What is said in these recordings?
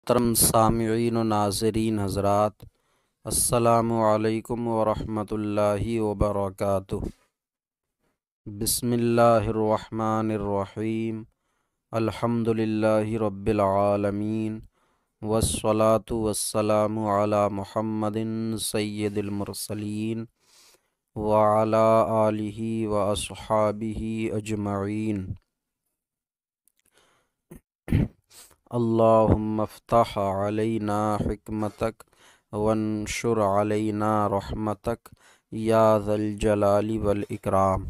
محترم سامعین و ناظرین حضرات، السلام علیکم ورحمۃ اللہ وبرکاتہ۔ بسم اللہ الرحمن الرحیم، الحمد للہ رب العالمین، والصلاة والسلام علی محمد سید المرسلین وعلی آلہ واصحابہ اجمعین۔ اللہم افتح علینا حکمتک وانشر علینا رحمتک یا ذا الجلال والاکرام۔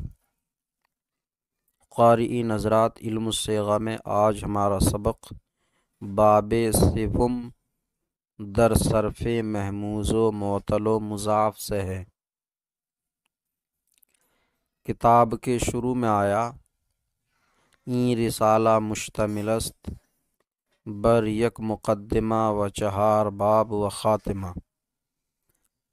قارئین حضرات، علم الصیغہ میں آج ہمارا سبق باب سوم در صرف محموز و معطل و مضاف سے ہے۔ کتاب کے شروع میں آیا این رسالہ مشتمل است بر یک مقدمہ و چہار باب و خاتمہ۔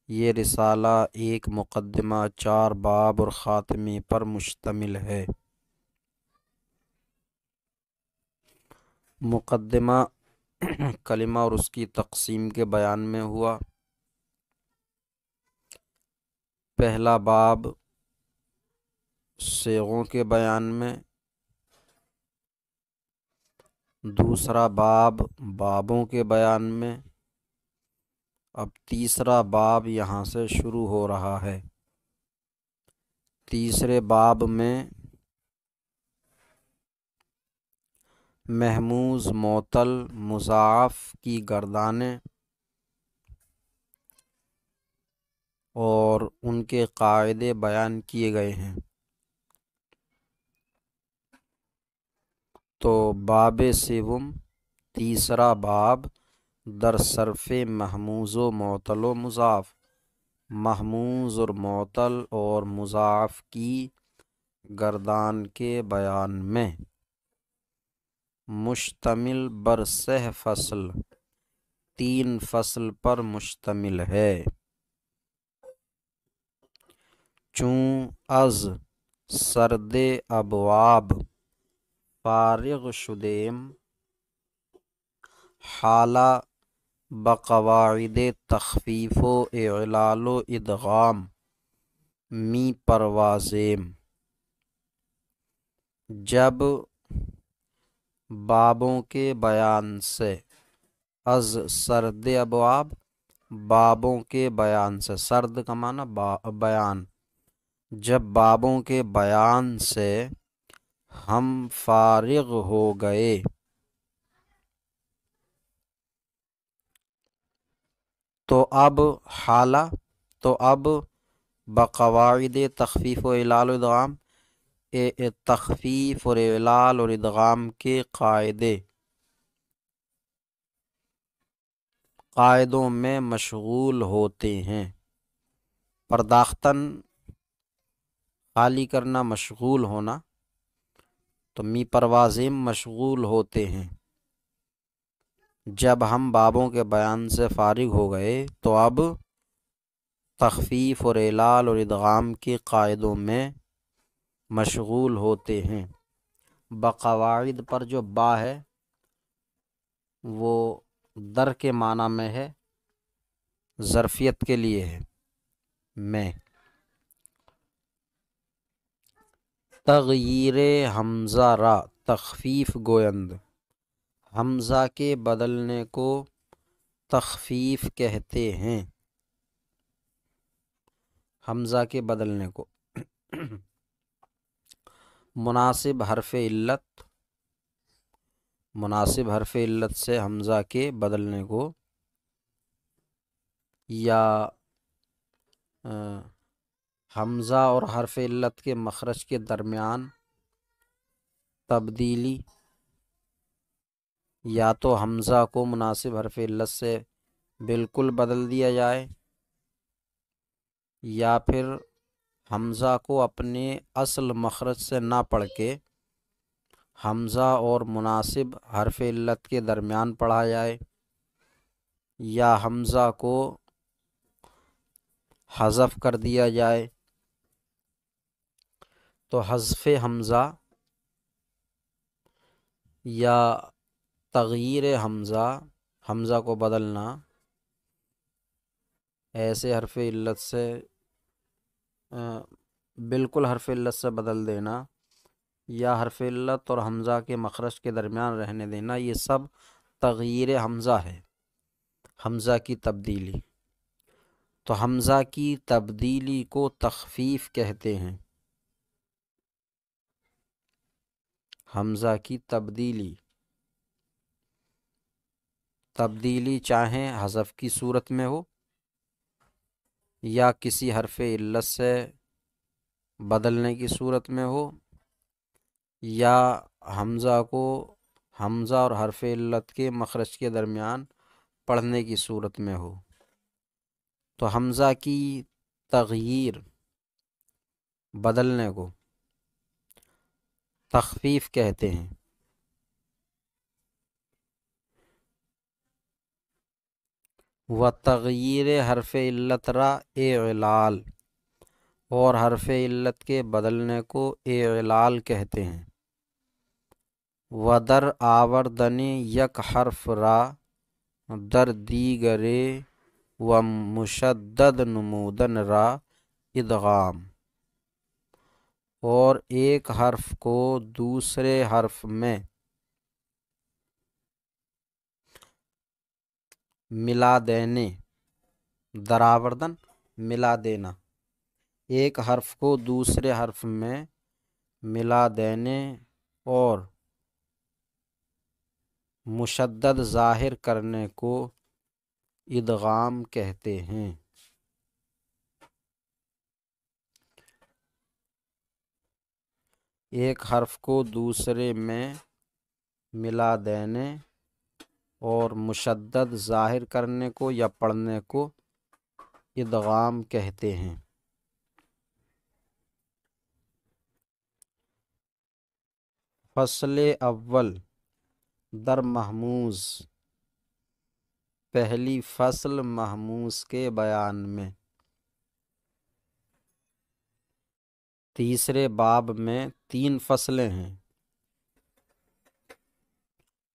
یہ رسالہ ایک مقدمہ، چار باب اور خاتمے پر مشتمل ہے۔ مقدمہ کلمہ اور اس کی تقسیم کے بیان میں ہوا۔ پہلا باب صیغوں کے بیان میں، دوسرا باب بابوں کے بیان میں، اب تیسرا باب یہاں سے شروع ہو رہا ہے۔ تیسرے باب میں محموز، معطل، مضاعف کی گردانیں اور ان کے قاعدے بیان کیے گئے ہیں۔ تو باب سوم، تیسرا باب در صرف محموز و معطل و مضاف، محموز اور معطل اور مضاعف کی گردان کے بیان میں، مشتمل بر سہ فصل، تین فصل پر مشتمل ہے۔ چون از سرد ابواب فارغ شدیم، حالہ بقواعد تخفیف و اعلال و ادغام می پروازیم۔ جب بابوں کے بیان سے، از سرد ابواب، بابوں کے بیان سے، سرد کا معنی بیان، جب بابوں کے بیان سے ہم فارغ ہو گئے، تو اب حالہ، تو اب بقواعد تخفیف و اعلال و ادغام، تخفیف اور اعلال اور ادغام کے قاعدوں میں مشغول ہوتے ہیں۔ پرداختن خالی کرنا، مشغول ہونا، تو می پروازیم مشغول ہوتے ہیں۔ جب ہم بابوں کے بیان سے فارغ ہو گئے تو اب تخفیف اور اعلال اور ادغام کے قاعدوں میں مشغول ہوتے ہیں۔ بقواعد پر جو با ہے وہ در کے معنی میں ہے، ظرفیت کے لیے ہے، میں۔ تغییر حمزہ را تخفیف گویند، حمزہ کے بدلنے کو تخفیف کہتے ہیں۔ حمزہ کے بدلنے کو مناسب حرف علت، مناسب حرف علت سے حمزہ کے بدلنے کو، یا حمزہ اور حرف علت کے مخرج کے درمیان تبدیلی، یا تو حمزہ کو مناسب حرف علت سے بالکل بدل دیا جائے، یا پھر حمزہ کو اپنے اصل مخرج سے نہ پڑھ کے حمزہ اور مناسب حرف علت کے درمیان پڑھا جائے، یا حمزہ کو حذف کر دیا جائے۔ تو حذف حمزہ یا تغییر حمزہ حمزہ کو بدلنا ایسے حرف علت سے بالکل حرف علت سے بدل دینا یا حرف علت اور حمزہ کے مخرج کے درمیان رہنے دینا، یہ سب تغییر حمزہ ہے، حمزہ کی تبدیلی۔ تو حمزہ کی تبدیلی کو تخفیف کہتے ہیں، حمزہ کی تبدیلی چاہے حذف کی صورت میں ہو یا کسی حرف علت سے بدلنے کی صورت میں ہو یا حمزہ اور حرف علت کے مخرج کے درمیان پڑھنے کی صورت میں ہو، تو حمزہ کی تغییر بدلنے کو تخفیف کہتے ہیں۔ و تغییر حرف علت را اعلال، اور حرف علت کے بدلنے کو اعلال کہتے ہیں۔ و در آوردن یک حرف را در دیگرے و مشدد نمودن را ادغام، اور ایک حرف کو دوسرے حرف میں ملا دینے، دراوردن ملا دینا، ایک حرف کو دوسرے حرف میں ملا دینے اور مشدد ظاہر کرنے کو ادغام کہتے ہیں۔ ایک حرف کو دوسرے میں ملا دینے اور مشدد ظاہر کرنے کو یا پڑھنے کو ادغام کہتے ہیں۔ فصل اول در محموز، پہلی فصل محموز کے بیان میں۔ تیسرے باب میں 3 فصلیں ہیں،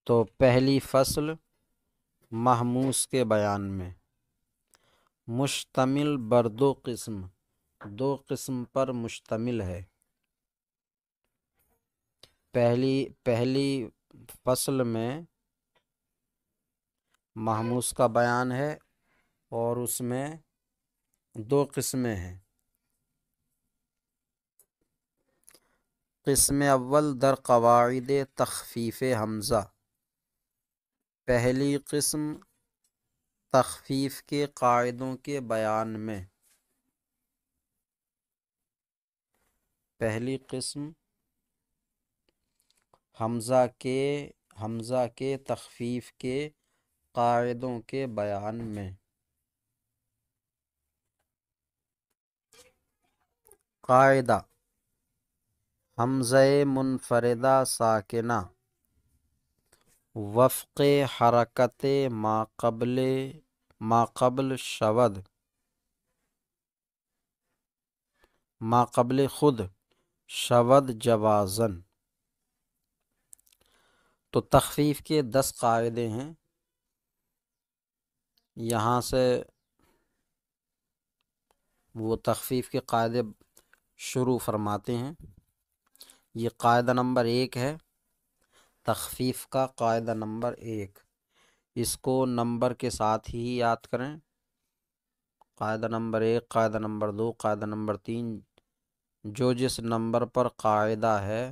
تو پہلی فصل محموز کے بیان میں، مشتمل بر 2 قسم، 2 قسم پر مشتمل ہے۔ پہلی فصل میں محموز کا بیان ہے اور اس میں 2 قسمیں ہیں۔ قسم اول در قواعد تخفیف حمزہ، پہلی قسم تخفیف کے قاعدوں کے بیان میں، پہلی قسم حمزہ کے تخفیف کے قاعدوں کے بیان میں۔ قاعدہ: حمزہ منفردہ ساکنہ وفق حرکت ما قبل خود شود جوازن۔ تو تخفیف کے 10 قاعدے ہیں، یہاں سے وہ تخفیف کے قاعدے شروع فرماتے ہیں۔ یہ قاعدہ نمبر 1 ہے، تخفیف کا قاعدہ نمبر 1، اس کو نمبر کے ساتھ ہی یاد کریں۔ قاعدہ نمبر 1، قاعدہ نمبر 2، قاعدہ نمبر 3، جو جس نمبر پر قاعدہ ہے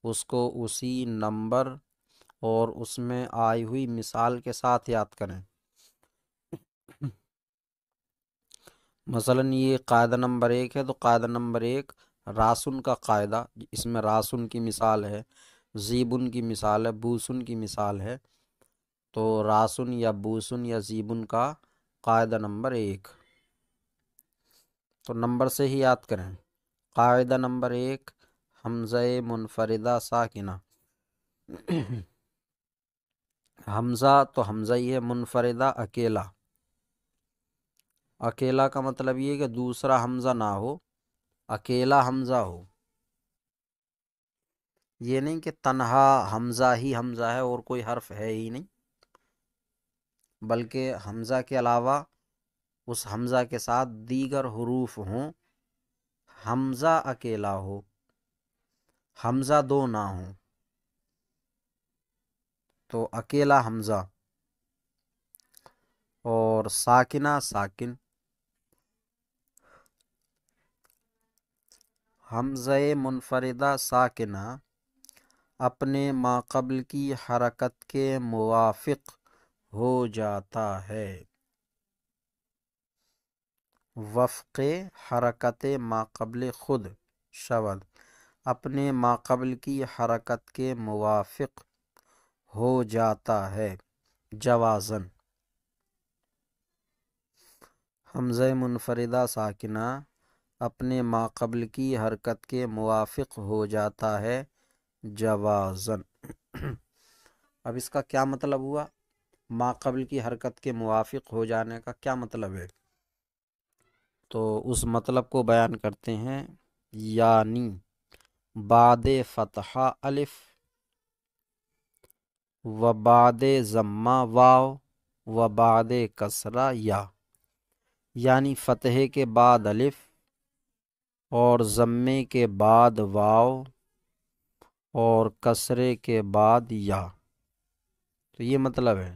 اس کو اسی نمبر اور اس میں آئی ہوئی مثال کے ساتھ یاد کریں۔ مثلا یہ قاعدہ نمبر 1 ہے، تو قاعدہ نمبر 1 راسن کا قاعدہ، اس میں راسن کی مثال ہے، زیبن کی مثال ہے، بوسن کی مثال ہے، تو راسن یا بوسن یا زیبن کا قاعدہ نمبر 1، تو نمبر سے ہی یاد کریں۔ قاعدہ نمبر 1 حمزہ منفردہ ساکنہ، حمزہ تو حمزہ ہی ہے، منفردہ اکیلا، اکیلا کا مطلب یہ کہ دوسرا حمزہ نہ ہو، اکیلا حمزہ ہو، یہ نہیں کہ تنہا حمزہ ہی حمزہ ہے اور کوئی حرف ہے ہی نہیں، بلکہ حمزہ کے علاوہ اس حمزہ کے ساتھ دیگر حروف ہوں، حمزہ اکیلا ہو، حمزہ دو نہ ہوں، تو اکیلا حمزہ اور ساکنہ ساکن، حمزہ منفردہ ساکنہ اپنے ماقبل کی حرکت کے موافق ہو جاتا ہے، وفق حرکت ماقبل خود شود، اپنے ماقبل کی حرکت کے موافق ہو جاتا ہے جوازن، حمزہ منفردہ ساکنہ اپنے ماقبل کی حرکت کے موافق ہو جاتا ہے جوازن۔ اب اس کا کیا مطلب ہوا؟ ماقبل کی حرکت کے موافق ہو جانے کا کیا مطلب ہے؟ تو اس مطلب کو بیان کرتے ہیں، یعنی بعد فتحہ الف و بعد ضمہ واو و بعد کسرہ یا، یعنی فتحے کے بعد الف اور ضمے کے بعد واو اور کسرے کے بعد یا، تو یہ مطلب ہے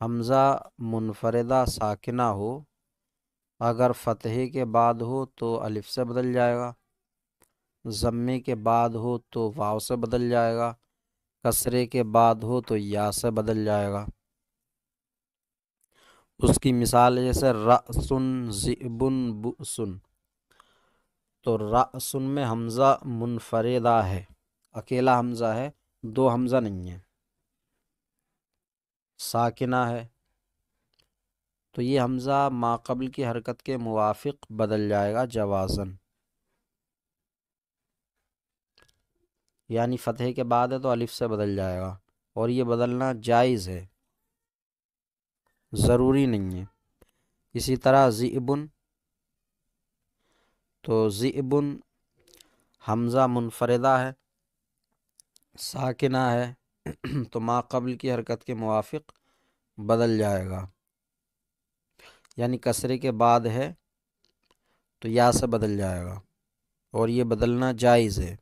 حمزہ منفردہ ساکنہ ہو، اگر فتحے کے بعد ہو تو الف سے بدل جائے گا، ضمے کے بعد ہو تو واو سے بدل جائے گا، کسرے کے بعد ہو تو یا سے بدل جائے گا۔ اس کی مثال جیسے رأسن ذئبن بؤسن، تو رأسن میں حمزہ منفردہ ہے، اکیلا حمزہ ہے، دو حمزہ نہیں ہے، ساکنہ ہے، تو یہ حمزہ ماقبل کی حرکت کے موافق بدل جائے گا جوازن، یعنی فتحے کے بعد ہے تو الف سے بدل جائے گا، اور یہ بدلنا جائز ہے، ضروری نہیں ہے۔ اسی طرح ذئبن، تو ذئبن حمزہ منفردہ ہے، ساکنہ ہے، تو ماقبل کی حرکت کے موافق بدل جائے گا، یعنی کسرے کے بعد ہے تو یا سے بدل جائے گا، اور یہ بدلنا جائز ہے۔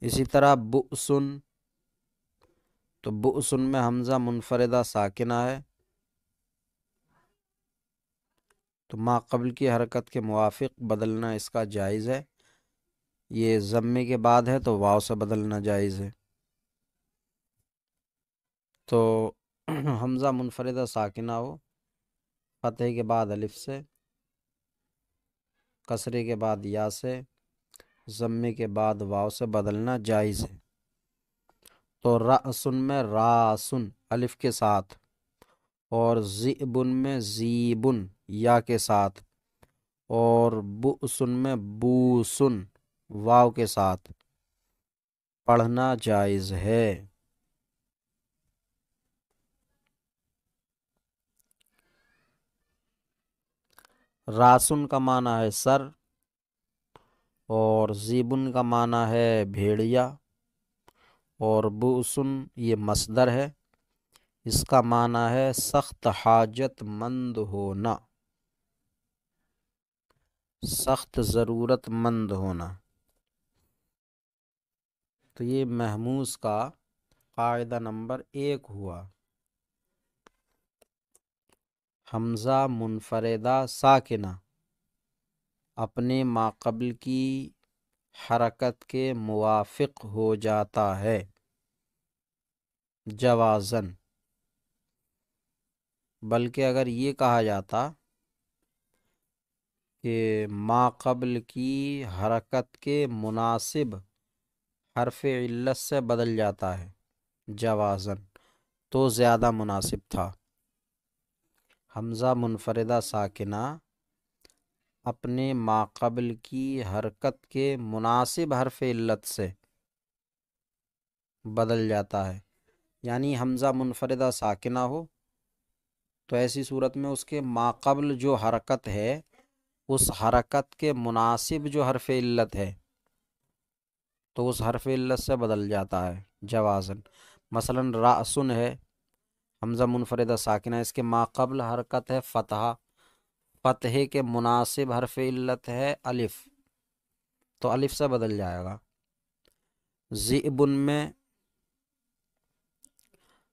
اسی طرح بؤسن، تو بؤسن میں حمزہ منفردہ ساکنہ ہے، تو ماقبل کی حرکت کے موافق بدلنا اس کا جائز ہے، یہ ضمے کے بعد ہے تو واو سے بدلنا جائز ہے۔ تو حمزہ منفردہ ساکنہ ہو، فتحے کے بعد الف سے، کسرے کے بعد یا سے، ضمے کے بعد واو سے بدلنا جائز ہے۔ تو رأسن میں راسن الف کے ساتھ، اور ذئبن میں زیبن یا کے ساتھ، اور بؤسن میں بوسن واو کے ساتھ پڑھنا جائز ہے۔ راسن کا معنی ہے سر، اور زیبن کا معنی ہے بھیڑیا، اور بؤسن یہ مصدر ہے، اس کا معنی ہے سخت حاجت مند ہونا، سخت ضرورت مند ہونا۔ تو یہ محموز کا قاعدہ نمبر 1 ہوا، حمزہ منفردہ ساکنہ اپنے ماقبل کی حرکت کے موافق ہو جاتا ہے جوازن، بلکہ اگر یہ کہا جاتا کہ ماقبل کی حرکت کے مناسب حرف علت سے بدل جاتا ہے جوازن، تو زیادہ مناسب تھا۔ حمزہ منفردہ ساکنہ اپنے ماقبل کی حرکت کے مناسب حرف علت سے بدل جاتا ہے، یعنی حمزہ منفردہ ساکنہ ہو تو ایسی صورت میں اس کے ماقبل جو حرکت ہے اس حرکت کے مناسب جو حرف علت ہے تو اس حرف علت سے بدل جاتا ہے جوازن، مثلا رأسن ہے، حمزہ منفردہ ساکنہ، اس کے ما قبل حرکت ہے فتحہ، فتحے کے مناسب حرف علت ہے الف، تو الف سے بدل جائے گا۔ ذئبن میں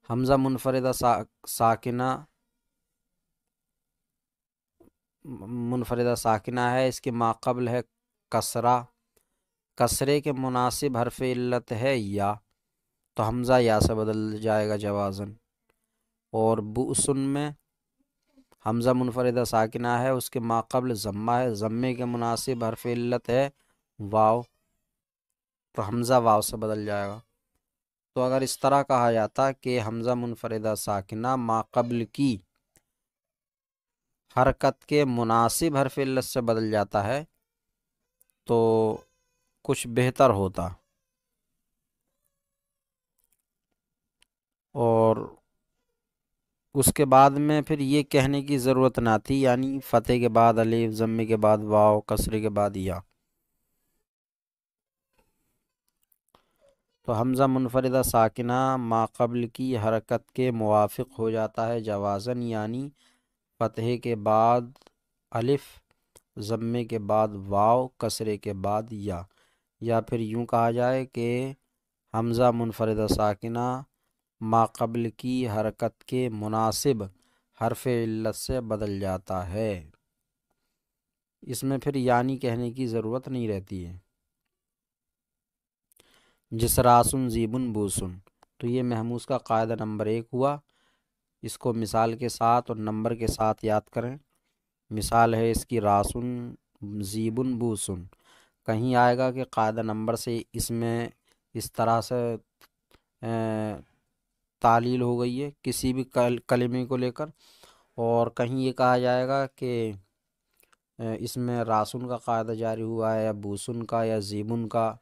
حمزہ منفردہ ساکنہ ہے، اس کے ما قبل ہے کسرہ، کسرے کے مناسب حرف علت ہے یا، تو حمزہ یا سے بدل جائے گا جوازن۔ اور بؤسن میں حمزہ منفردہ ساکنہ ہے، اس کے ما قبل ضمہ ہے، ضمے کے مناسب حرف علت ہے واو، تو حمزہ واو سے بدل جائے گا۔ تو اگر اس طرح کہا جاتا کہ حمزہ منفردہ ساکنہ ما قبل کی حرکت کے مناسب حرف علت سے بدل جاتا ہے تو کچھ بہتر ہوتا، اور اس کے بعد میں پھر یہ کہنے کی ضرورت نہ تھی، یعنی فتح کے بعد الف، ضمے کے بعد واو، کسرے کے بعد یا۔ تو حمزہ منفردہ ساکنہ ما قبل کی حرکت کے موافق ہو جاتا ہے جوازن، یعنی فتحے کے بعد الف، ضمے کے بعد واو، کسرے کے بعد یا پھر یوں کہا جائے کہ حمزہ منفردہ ساکنہ ما قبل کی حرکت کے مناسب حرف علت سے بدل جاتا ہے، اس میں پھر یعنی کہنے کی ضرورت نہیں رہتی ہے۔ جس راسن زیبن بوسن، تو یہ محموز کا قاعدہ نمبر 1 ہوا، اس کو مثال کے ساتھ اور نمبر کے ساتھ یاد کریں۔ مثال ہے اس کی راسن زیبن بوسن، کہیں آئے گا کہ قاعدہ نمبر سے اس میں اس طرح سے تعلیل ہو گئی ہے کسی بھی کلمے کو لے کر، اور کہیں یہ کہا جائے گا کہ اس میں راسن کا قاعدہ جاری ہوا ہے یا بوسن کا یا زیبن کا،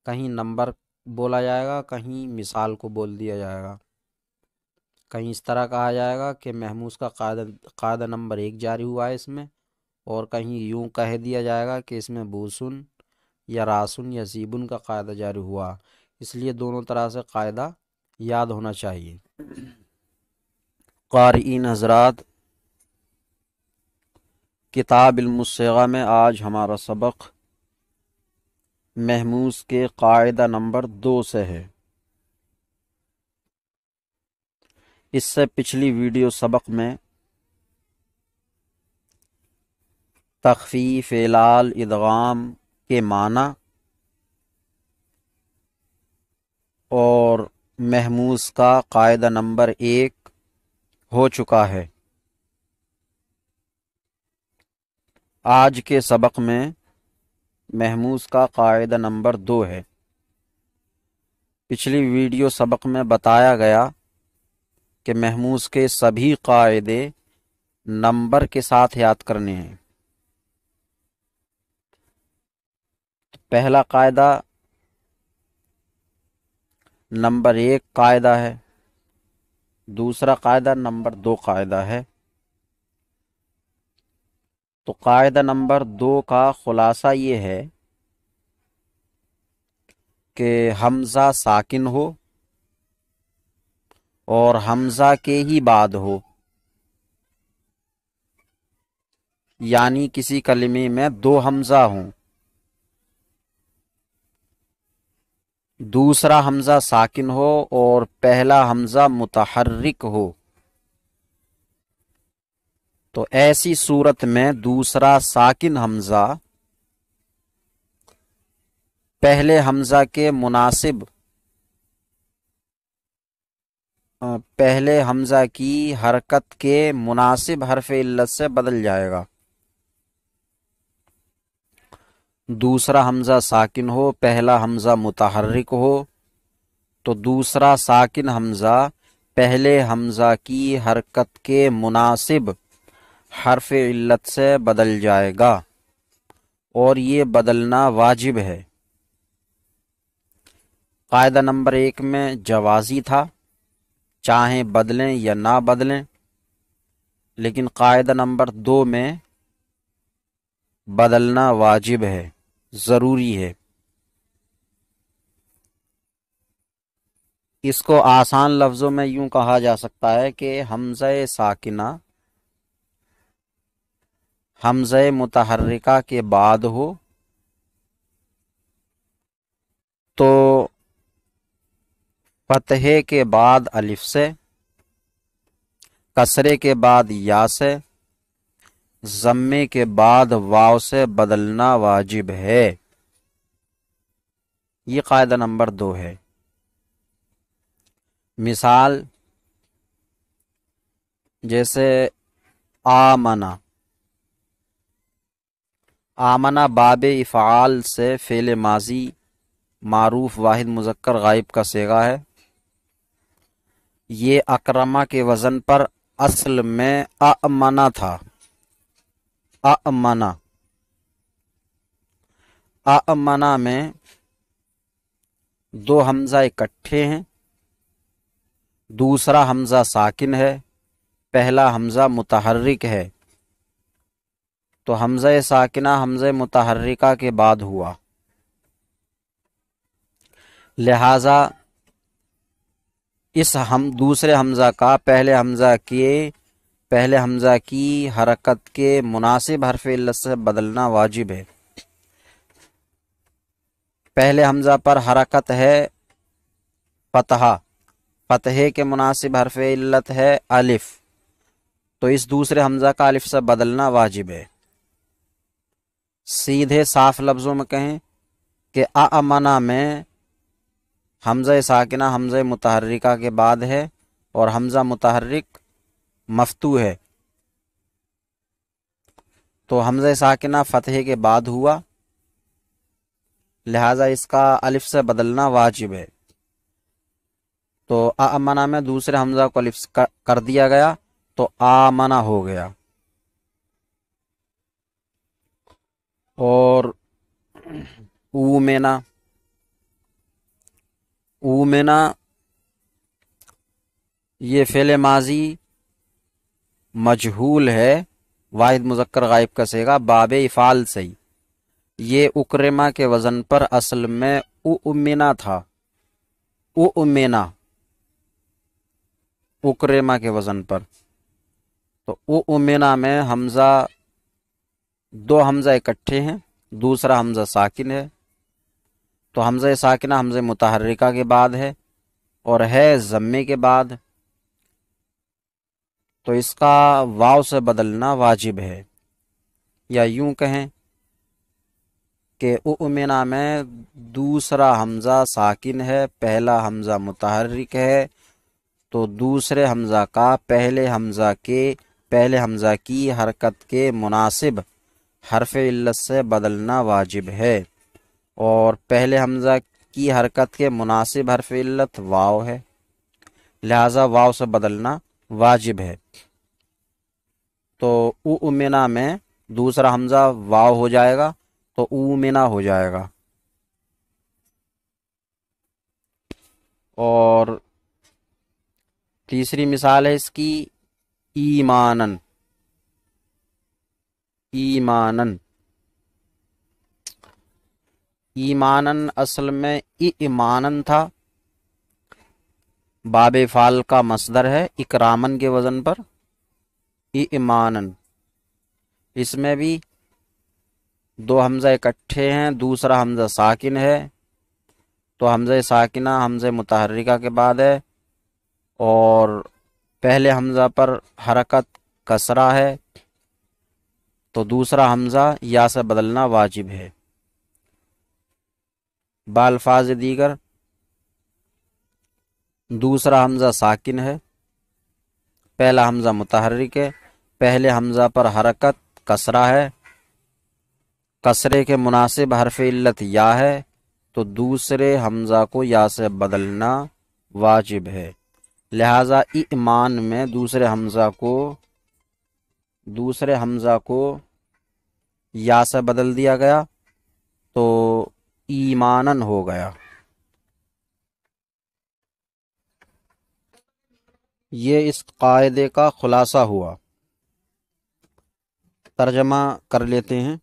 کہیں نمبر بولا جائے گا، کہیں مثال کو بول دیا جائے گا، کہیں اس طرح کہا جائے گا کہ محموز کا قاعدہ نمبر 1 جاری ہوا ہے اس میں، اور کہیں یوں کہہ دیا جائے گا کہ اس میں بوسن یا راسن یا زیبن کا قاعدہ جاری ہوا، اس لیے دونوں طرح سے قاعدہ یاد ہونا چاہیے۔ قارئین حضرات، کتاب المصیغہ میں آج ہمارا سبق محموز کے قاعدہ نمبر 2 سے ہے۔ اس سے پچھلی ویڈیو سبق میں تخفیف، اعلال، ادغام کے معنی اور محموز کا قاعدہ نمبر 1 ہو چکا ہے۔ آج کے سبق میں محموز کا قاعدہ نمبر 2 ہے۔ پچھلی ویڈیو سبق میں بتایا گیا کہ محموز کے سبھی قاعدے نمبر کے ساتھ یاد کرنے ہیں۔ پہلا قاعدہ نمبر 1 قاعدہ ہے، دوسرا قاعدہ نمبر 2 قاعدہ ہے۔ تو قاعدہ نمبر 2 کا خلاصہ یہ ہے کہ حمزہ ساکن ہو اور حمزہ کے ہی بعد ہو، یعنی کسی کلمے میں 2 حمزہ ہوں، دوسرا حمزہ ساکن ہو اور پہلا حمزہ متحرک ہو، تو ایسی صورت میں دوسرا ساکن حمزہ پہلے حمزہ کے مناسب، پہلے حمزہ کی حرکت کے مناسب حرف علت سے بدل جائے گا۔ دوسرا حمزہ ساکن ہو، پہلا حمزہ متحرک ہو، تو دوسرا ساکن حمزہ پہلے حمزہ کی حرکت کے مناسب حرف علت سے بدل جائے گا، اور یہ بدلنا واجب ہے۔ قاعدہ نمبر 1 میں جوازی تھا، چاہیں بدلیں یا نہ بدلیں، لیکن قاعدہ نمبر 2 میں بدلنا واجب ہے، ضروری ہے۔ اس کو آسان لفظوں میں یوں کہا جا سکتا ہے کہ حمزہ ساکنہ حمزہ متحرکہ کے بعد ہو تو فتحے کے بعد الف سے، کسرے کے بعد یا سے، ضمے کے بعد واو سے بدلنا واجب ہے۔ یہ قاعدہ نمبر 2 ہے۔ مثال جیسے آمنا، آمنا باب افعال سے فعل ماضی معروف واحد مذکر غائب کا صیغہ ہے۔ یہ اکرمہ کے وزن پر اصل میں امنا تھا، امنا، امنا میں 2 حمزہ اکٹھے ہیں، دوسرا حمزہ ساکن ہے، پہلا حمزہ متحرک ہے، تو حمزہ ساکنہ حمزہ متحرکہ کے بعد ہوا، لہذا اس دوسرے حمزہ کا پہلے حمزہ کی حرکت کے مناسب حرف علت سے بدلنا واجب ہے۔ پہلے حمزہ پر حرکت ہے فتحہ، فتحے کے مناسب حرف علت ہے الف، تو اس دوسرے حمزہ کا الف سے بدلنا واجب ہے۔ سیدھے صاف لفظوں میں کہیں کہ امنا میں حمزہ ساکنہ حمزہ متحرکہ کے بعد ہے اور حمزہ متحرک مفتوح ہے، تو حمزہ ساکنہ فتحے کے بعد ہوا، لہذا اس کا الف سے بدلنا واجب ہے۔ تو امنا میں دوسرے حمزہ کو الف کر دیا گیا تو آمنا ہو گیا۔ اور اومنا، اومنا یہ فعل ماضی مجہول ہے واحد مذکر غائب کا صیغہ باب افعال سے، یہ اکرمہ کے وزن پر اصل میں اومنا تھا، اومنا اکرمہ کے وزن پر، تو اومنا میں حمزہ 2 حمزہ اکٹھے ہیں، دوسرا حمزہ ساکن ہے، تو حمزہ ساکنہ حمزہ متحرکہ کے بعد ہے اور ہے ضمے کے بعد، تو اس کا واو سے بدلنا واجب ہے، یا یوں کہیں کہ اومنا میں دوسرا حمزہ ساکن ہے، پہلا حمزہ متحرک ہے، تو دوسرے حمزہ کا پہلے حمزہ کی حرکت کے مناسب حرف علت سے بدلنا واجب ہے، اور پہلے حمزہ کی حرکت کے مناسب حرف علت واو ہے، لہذا واو سے بدلنا واجب ہے۔ تو اومنا میں دوسرا حمزہ واو ہو جائے گا تو اومنا ہو جائے گا۔ اور تیسری مثال ہے اس کی ایمانن، ایمانن، ایمانن اصل میں ایمانن تھا، باب فعل کا مصدر ہے اکرامن کے وزن پر، ایمانن، اس میں بھی 2 حمزہ اکٹھے ہیں، دوسرا حمزہ ساکن ہے، تو حمزہ ساکنہ حمزہ متحرکہ کے بعد ہے اور پہلے حمزہ پر حرکت کسرہ ہے، تو دوسرا حمزہ یا سے بدلنا واجب ہے۔ بالفاظ دیگر دوسرا حمزہ ساکن ہے، پہلا حمزہ متحرک ہے، پہلے حمزہ پر حرکت کسرہ ہے، کسرے کے مناسب حرف علت یا ہے، تو دوسرے حمزہ کو یا سے بدلنا واجب ہے، لہذا ایمان میں دوسرے حمزہ کو یا سے بدل دیا گیا تو ایمانن ہو گیا۔ یہ اس قاعدے کا خلاصہ ہوا۔ ترجمہ کر لیتے ہیں۔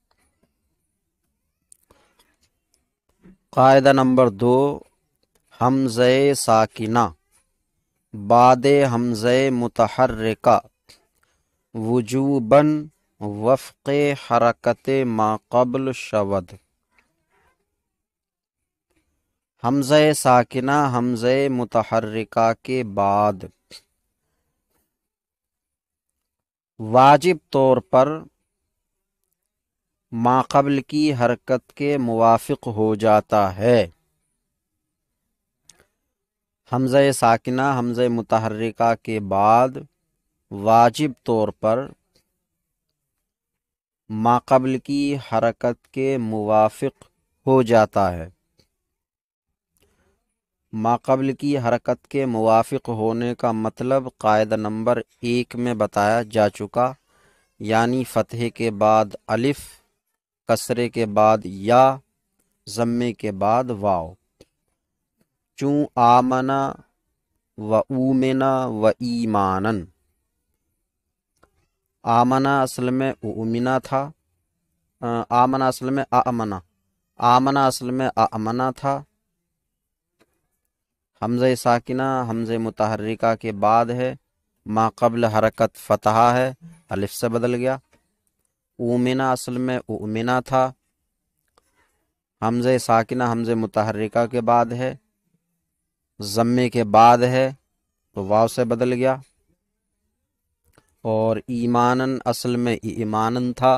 قاعدہ نمبر 2، حمزہ ساکنہ بعد حمزہ متحرکہ وجوباً وفق حرکت ما قبل شود۔ حمزہ ساکنہ حمزہ متحرکہ کے بعد واجب طور پر ما قبل کی حرکت کے موافق ہو جاتا ہے۔ حمزہ ساکنہ حمزہ متحرکہ کے بعد واجب طور پر ما قبل کی حرکت کے موافق ہو جاتا ہے۔ ما قبل کی حرکت کے موافق ہونے کا مطلب قاعدہ نمبر 1 میں بتایا جا چکا، یعنی فتحے کے بعد الف، کسرے کے بعد یا، ضمے کے بعد واو۔ چون آمنا و اومنا و ایمانن، آمنا اصل میں اومنا تھا، آمنا اصل میں آمنا، آمنا اصل میں آمنا تھا۔ حمزہ ساکنہ حمزہ متحرکہ کے بعد ہے، ما قبل حرکت فتحہ ہے، الف سے بدل گیا۔ اومنا اصل میں اومنا تھا، حمزہ ساکنہ حمزہ متحرکہ کے بعد ہے، ضمے کے بعد ہے تو واو سے بدل گیا۔ اور ایمانن اصل میں ایمانن تھا،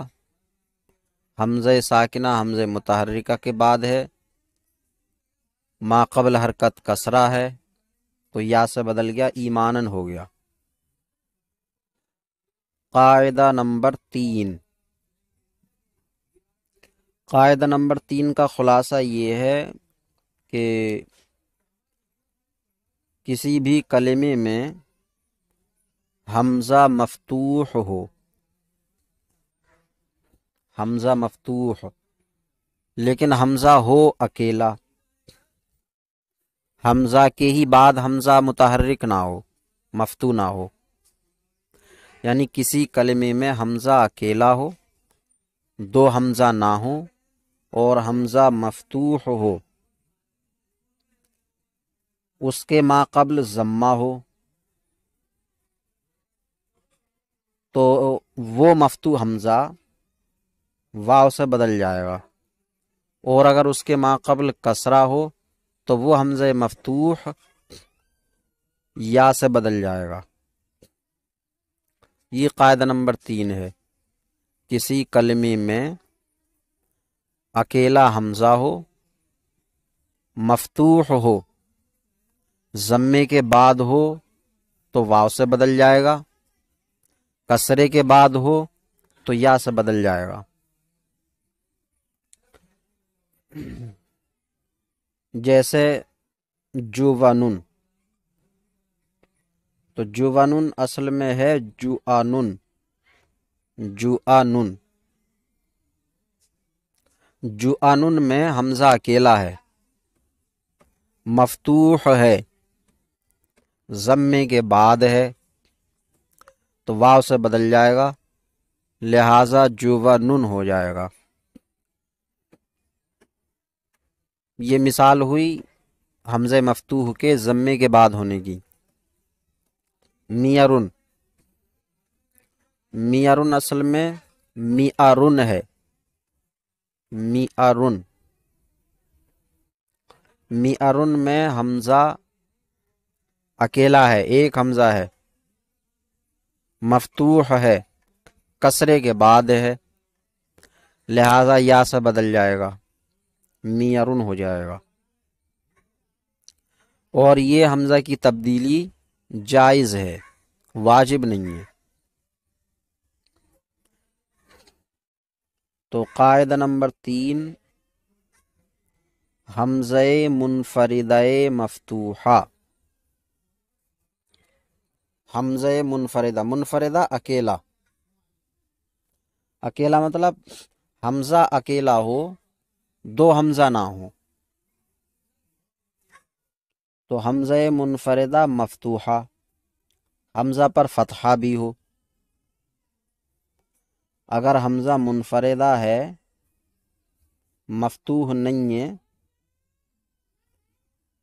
حمزہ ساکنہ حمزہ متحرکہ کے بعد ہے، ما قبل حرکت کسرہ ہے تو یا سے بدل گیا، ایمانن ہو گیا۔ قاعدہ نمبر 3، قاعدہ نمبر 3 کا خلاصہ یہ ہے کہ کسی بھی کلمے میں حمزہ مفتوح ہو، حمزہ مفتوح لیکن حمزہ ہو اکیلا، حمزہ کے ہی بعد حمزہ متحرک نہ ہو، مفتوح نہ ہو، یعنی کسی کلمے میں حمزہ اکیلا ہو، دو حمزہ نہ ہو اور حمزہ مفتوح ہو، اس کے ما قبل ضمہ ہو تو وہ مفتوح حمزہ واو سے بدل جائے گا، اور اگر اس کے ما قبل کسرہ ہو تو وہ حمزہ مفتوح یا سے بدل جائے گا۔ یہ قاعدہ نمبر 3 ہے، کسی کلمے میں اکیلا حمزہ ہو، مفتوح ہو، ضمے کے بعد ہو تو واو سے بدل جائے گا، کسرے کے بعد ہو تو یا سے بدل جائے گا۔ جیسے جوانن، تو جوانن اصل میں ہے جوانن، جوانن، جوانن میں حمزہ اکیلا ہے، مفتوح ہے، ضمے کے بعد ہے تو واو سے بدل جائے گا، لہذا جوانن ہو جائے گا۔ یہ مثال ہوئی حمزہ مفتوح کے ضمے کے بعد ہونے کی۔ میارن، میارن اصل میں میارن ہے، میارن، میارن میں حمزہ اکیلا ہے، ایک حمزہ ہے، مفتوح ہے، کسرے کے بعد ہے، لہذا یا سے بدل جائے گا، میارن ہو جائے گا۔ اور یہ حمزہ کی تبدیلی جائز ہے، واجب نہیں ہے۔ تو قاعدہ نمبر 3، حمزہ منفردہ مفتوحہ، حمزہ منفردہ، منفردہ اکیلا، اکیلا مطلب حمزہ اکیلا ہو، دو حمزہ نہ ہو، تو حمزہ منفردہ مفتوحہ، حمزہ پر فتحہ بھی ہو۔ اگر حمزہ منفردہ ہے، مفتوح نہیں ہے،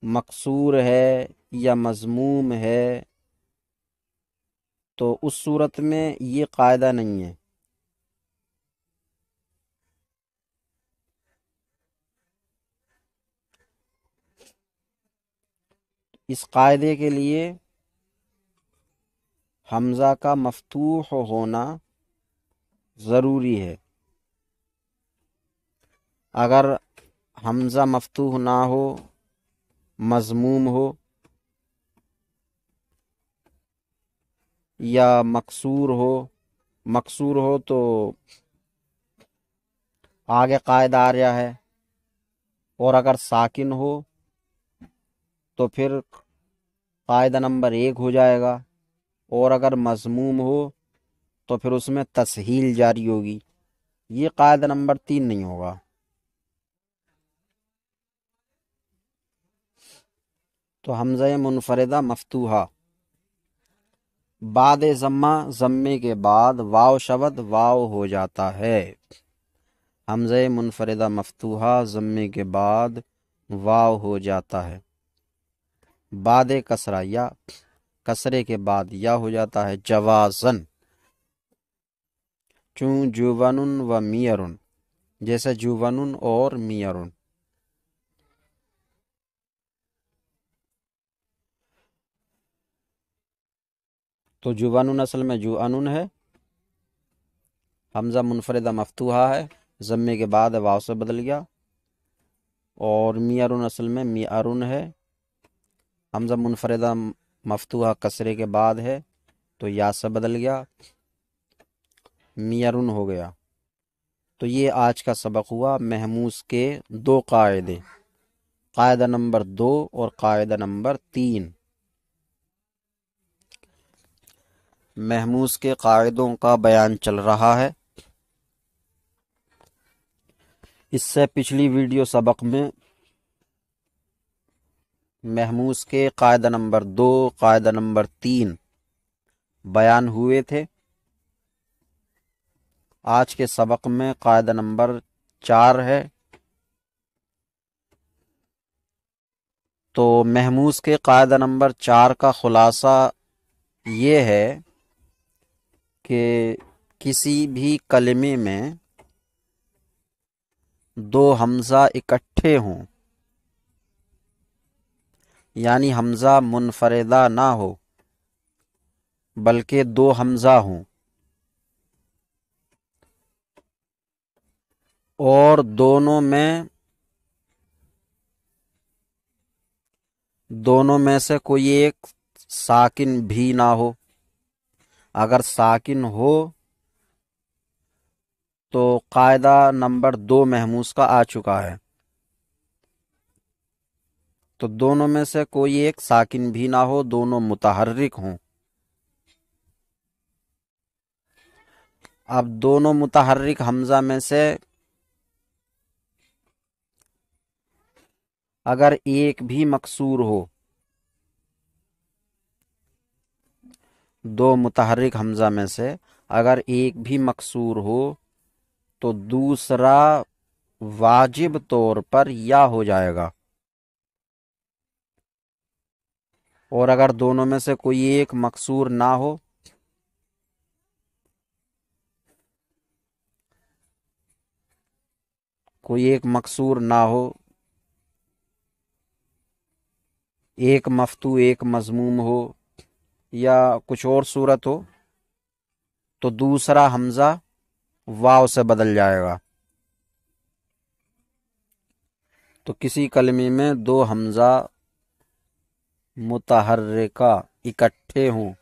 مکسور ہے یا مضموم ہے تو اس صورت میں یہ قاعدہ نہیں ہے۔ اس قاعدے کے لیے حمزہ کا مفتوح ہونا ضروری ہے۔ اگر حمزہ مفتوح نہ ہو، مضموم ہو یا مکسور ہو تو آگے قاعدہ آ رہا ہے، اور اگر ساکن ہو تو پھر قاعدہ نمبر 1 ہو جائے گا، اور اگر مضموم ہو تو پھر اس میں تسہیل جاری ہوگی، یہ قاعدہ نمبر 3 نہیں ہوگا۔ تو حمزہ منفردہ مفتوحہ بعد ضمہ، ضمے کے بعد واو شود واو ہو جاتا ہے۔ حمزہ منفردہ مفتوحہ ضمے کے بعد واو ہو جاتا ہے۔ بعد کسرہ یا کسرے کے بعد یا ہو جاتا ہے جوازن، چون جوونن و میرن، جیسے جوونن اور میرن۔ تو جوونن اصل میں جوانن ہے، حمزہ منفردہ مفتوحہ ہے، ضمے کے بعد واو سے بدل گیا، اور میرن اصل میں میارن ہے، حمزہ منفردہ مفتوحہ کسرے کے بعد ہے تو یا سے بدل گیا، میرن ہو گیا۔ تو یہ آج کا سبق ہوا محموز کے 2 قاعدے، قاعدہ نمبر 2 اور قاعدہ نمبر 3۔ محموز کے قاعدوں کا بیان چل رہا ہے۔ اس سے پچھلی ویڈیو سبق میں محموز کے قاعدہ نمبر 2، قاعدہ نمبر 3 بیان ہوئے تھے۔ آج کے سبق میں قاعدہ نمبر 4 ہے۔ تو محموز کے قاعدہ نمبر 4 کا خلاصہ یہ ہے کہ کسی بھی کلمے میں 2 حمزہ اکٹھے ہوں، یعنی حمزہ منفردہ نہ ہو بلکہ 2 حمزہ ہوں، اور دونوں میں سے کوئی ایک ساکن بھی نہ ہو۔ اگر ساکن ہو تو قاعدہ نمبر 2 محموز کا آ چکا ہے۔ تو دونوں میں سے کوئی ایک ساکن بھی نہ ہو، دونوں متحرک ہوں۔ اب دونوں متحرک حمزہ میں سے اگر ایک بھی مکسور ہو، 2 متحرک حمزہ میں سے اگر ایک بھی مکسور ہو تو دوسرا واجب طور پر یا ہو جائے گا، اور اگر دونوں میں سے کوئی ایک مکسور نہ ہو ایک مفتوح ایک مضموم ہو یا کچھ اور صورت ہو تو دوسرا حمزہ واو سے بدل جائے گا۔ تو کسی کلمے میں 2 حمزہ متحرکہ اکٹھے ہوں،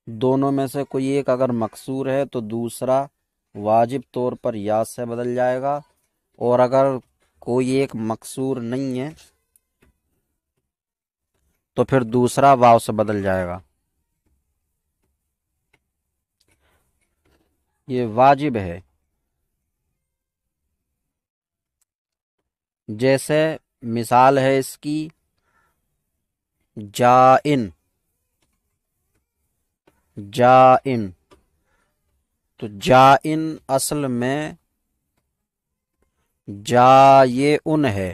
دونوں میں سے کوئی ایک اگر مکسور ہے تو دوسرا واجب طور پر یا سے بدل جائے گا، اور اگر کوئی ایک مکسور نہیں ہے تو پھر دوسرا واو سے بدل جائے گا۔ یہ واجب ہے۔ جیسے مثال ہے اس کی جائن، تو جائن اصل میں جائن ہے،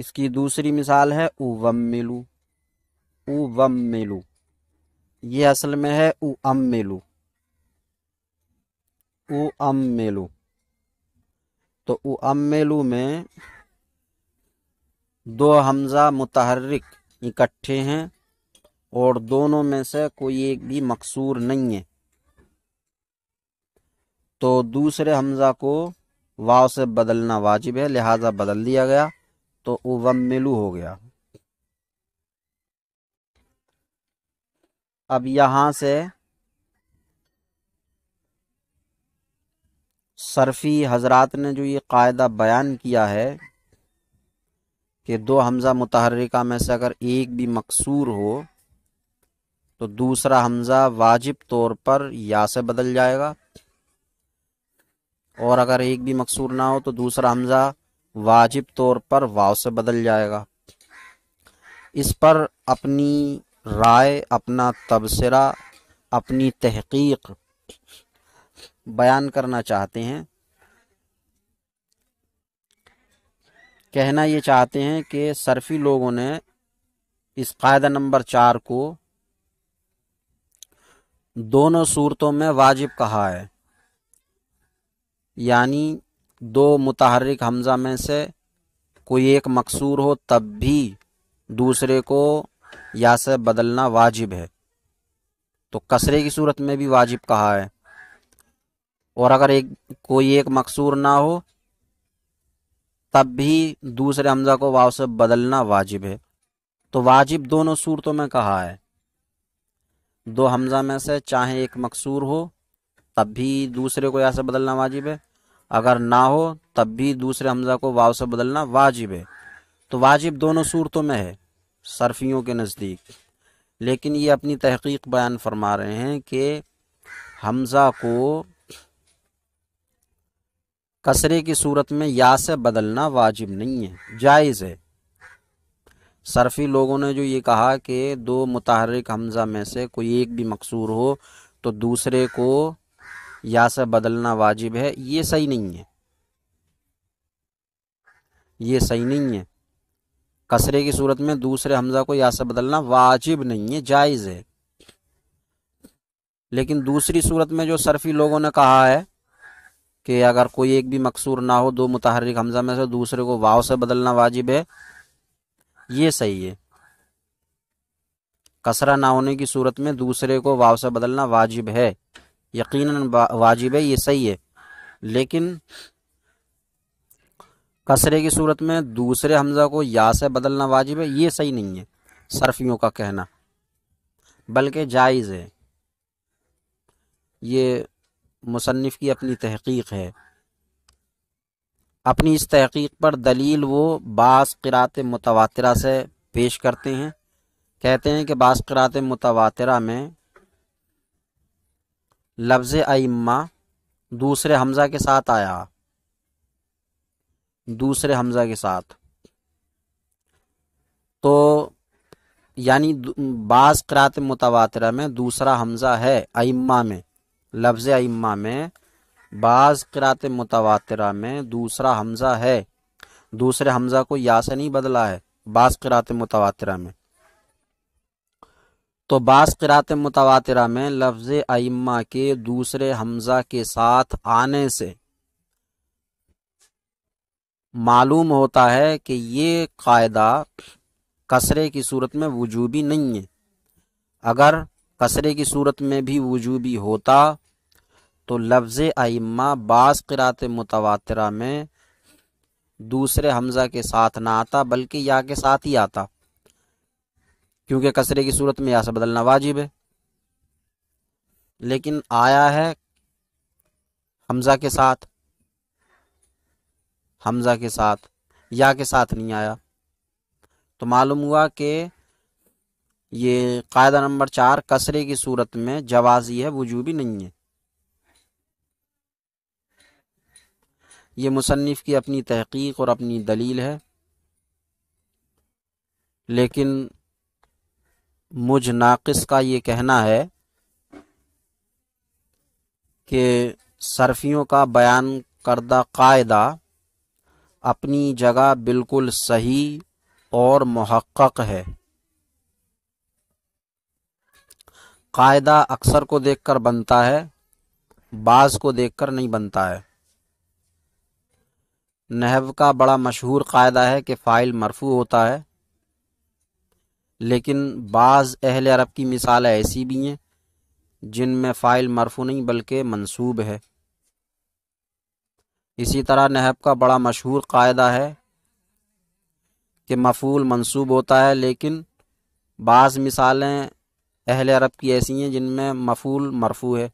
اس کی دوسری مثال ہے اوملو، اوملو، یہ اصل میں ہے اواملو، اواملو، تو اواملو میں دو حمزہ متحرک اکٹھے ہیں اور دونوں میں سے کوئی ایک بھی مکسور نہیں ہے، تو دوسرے حمزہ کو واو سے بدلنا واجب ہے، لہذا بدل دیا گیا تو اوملو ہو گیا۔ اب یہاں سے صرفی حضرات نے جو یہ قاعدہ بیان کیا ہے کہ دو حمزہ متحرکہ میں سے اگر ایک بھی مکسور ہو تو دوسرا حمزہ واجب طور پر یا سے بدل جائے گا، اور اگر ایک بھی مکسور نہ ہو تو دوسرا حمزہ واجب طور پر واو سے بدل جائے گا۔ اس پر اپنی رائے، اپنا تبصرہ، اپنی تحقیق بیان کرنا چاہتے ہیں۔ کہنا یہ چاہتے ہیں کہ صرفی لوگوں نے اس قاعدہ نمبر 4 کو دونوں صورتوں میں واجب کہا ہے، یعنی دو متحرک حمزہ میں سے کوئی ایک مکسور ہو تب بھی دوسرے کو یا سے بدلنا واجب ہے، تو کسرے کی صورت میں بھی واجب کہا ہے، اور اگر کوئی ایک مکسور نہ ہو تب بھی دوسرے حمزہ کو واو سے بدلنا واجب ہے، تو واجب دونوں صورتوں میں کہا ہے۔ دو حمزہ میں سے چاہے ایک مکسور ہو تب بھی دوسرے کو یا سے بدلنا واجب ہے، اگر نہ ہو تب بھی دوسرے حمزہ کو واو سے بدلنا واجب ہے، تو واجب دونوں صورتوں میں ہے صرفیوں کے نزدیک۔ لیکن یہ اپنی تحقیق بیان فرما رہے ہیں کہ حمزہ کو کسرے کی صورت میں یا سے بدلنا واجب نہیں ہے، جائز ہے۔ صرفی لوگوں نے جو یہ کہا کہ دو متحرک حمزہ میں سے کوئی ایک بھی مکسور ہو تو دوسرے کو یا سے بدلنا واجب ہے، یہ صحیح نہیں ہے، یہ صحیح نہیں ہے۔ کسرے کی صورت میں دوسرے حمزہ کو یا سے بدلنا واجب نہیں ہے، جائز ہے۔ لیکن دوسری صورت میں جو صرفی لوگوں نے کہا ہے کہ اگر کوئی ایک بھی مکسور نہ ہو دو متحرک حمزہ میں سے دوسرے کو واو سے بدلنا واجب ہے، یہ صحیح ہے۔ کسرہ نہ ہونے کی صورت میں دوسرے کو واو سے بدلنا واجب ہے، یقیناً واجب ہے، یہ صحیح ہے۔ لیکن کسرے کی صورت میں دوسرے حمزہ کو یا سے بدلنا واجب ہے، یہ صحیح نہیں ہے صرفیوں کا کہنا، بلکہ جائز ہے۔ یہ مصنف کی اپنی تحقیق ہے۔ اپنی اس تحقیق پر دلیل وہ بعض قرات متواترہ سے پیش کرتے ہیں۔ کہتے ہیں کہ بعض قرات متواترہ میں لفظ ائمہ دوسرے حمزہ کے ساتھ آیا، دوسرے حمزہ کے ساتھ، تو یعنی بعض قرات متواترہ میں دوسرا حمزہ ہے ائمہ میں، لفظ ائمہ میں بعض قرات متواترہ میں دوسرا حمزہ ہے، دوسرے حمزہ کو یا سے نہیں بدلا ہے بعض قرات متواترہ میں، تو بعض قرات متواترہ میں لفظ ائمہ کے دوسرے حمزہ کے ساتھ آنے سے معلوم ہوتا ہے کہ یہ قاعدہ کسرے کی صورت میں وجوبی نہیں ہے۔ اگر کسرے کی صورت میں بھی وجوبی ہوتا تو لفظ ائمہ بعض قرات متواترہ میں دوسرے حمزہ کے ساتھ نہ آتا بلکہ یا کے ساتھ ہی آتا، کیونکہ کسرے کی صورت میں یا سے بدلنا واجب ہے۔ لیکن آیا ہے حمزہ کے ساتھ، حمزہ کے ساتھ، یا کے ساتھ نہیں آیا، تو معلوم ہوا کہ یہ قاعدہ نمبر 4 کسرے کی صورت میں جوازی ہے، وجوبی نہیں ہے۔ یہ مصنف کی اپنی تحقیق اور اپنی دلیل ہے، لیکن مجھ ناقص کا یہ کہنا ہے کہ صرفیوں کا بیان کردہ قاعدہ اپنی جگہ بالکل صحیح اور محقق ہے۔ قاعدہ اکثر کو دیکھ کر بنتا ہے، بعض کو دیکھ کر نہیں بنتا ہے۔ نحو کا بڑا مشہور قاعدہ ہے کہ فاعل مرفوع ہوتا ہے، لیکن بعض اہل عرب کی مثالیں ایسی بھی ہیں جن میں فاعل مرفوع نہیں بلکہ منصوب ہے۔ اسی طرح نحو کا بڑا مشہور قاعدہ ہے کہ مفعول منصوب ہوتا ہے، لیکن بعض مثالیں اہل عرب کی ایسی ہیں جن میں مفعول مرفوع ہے۔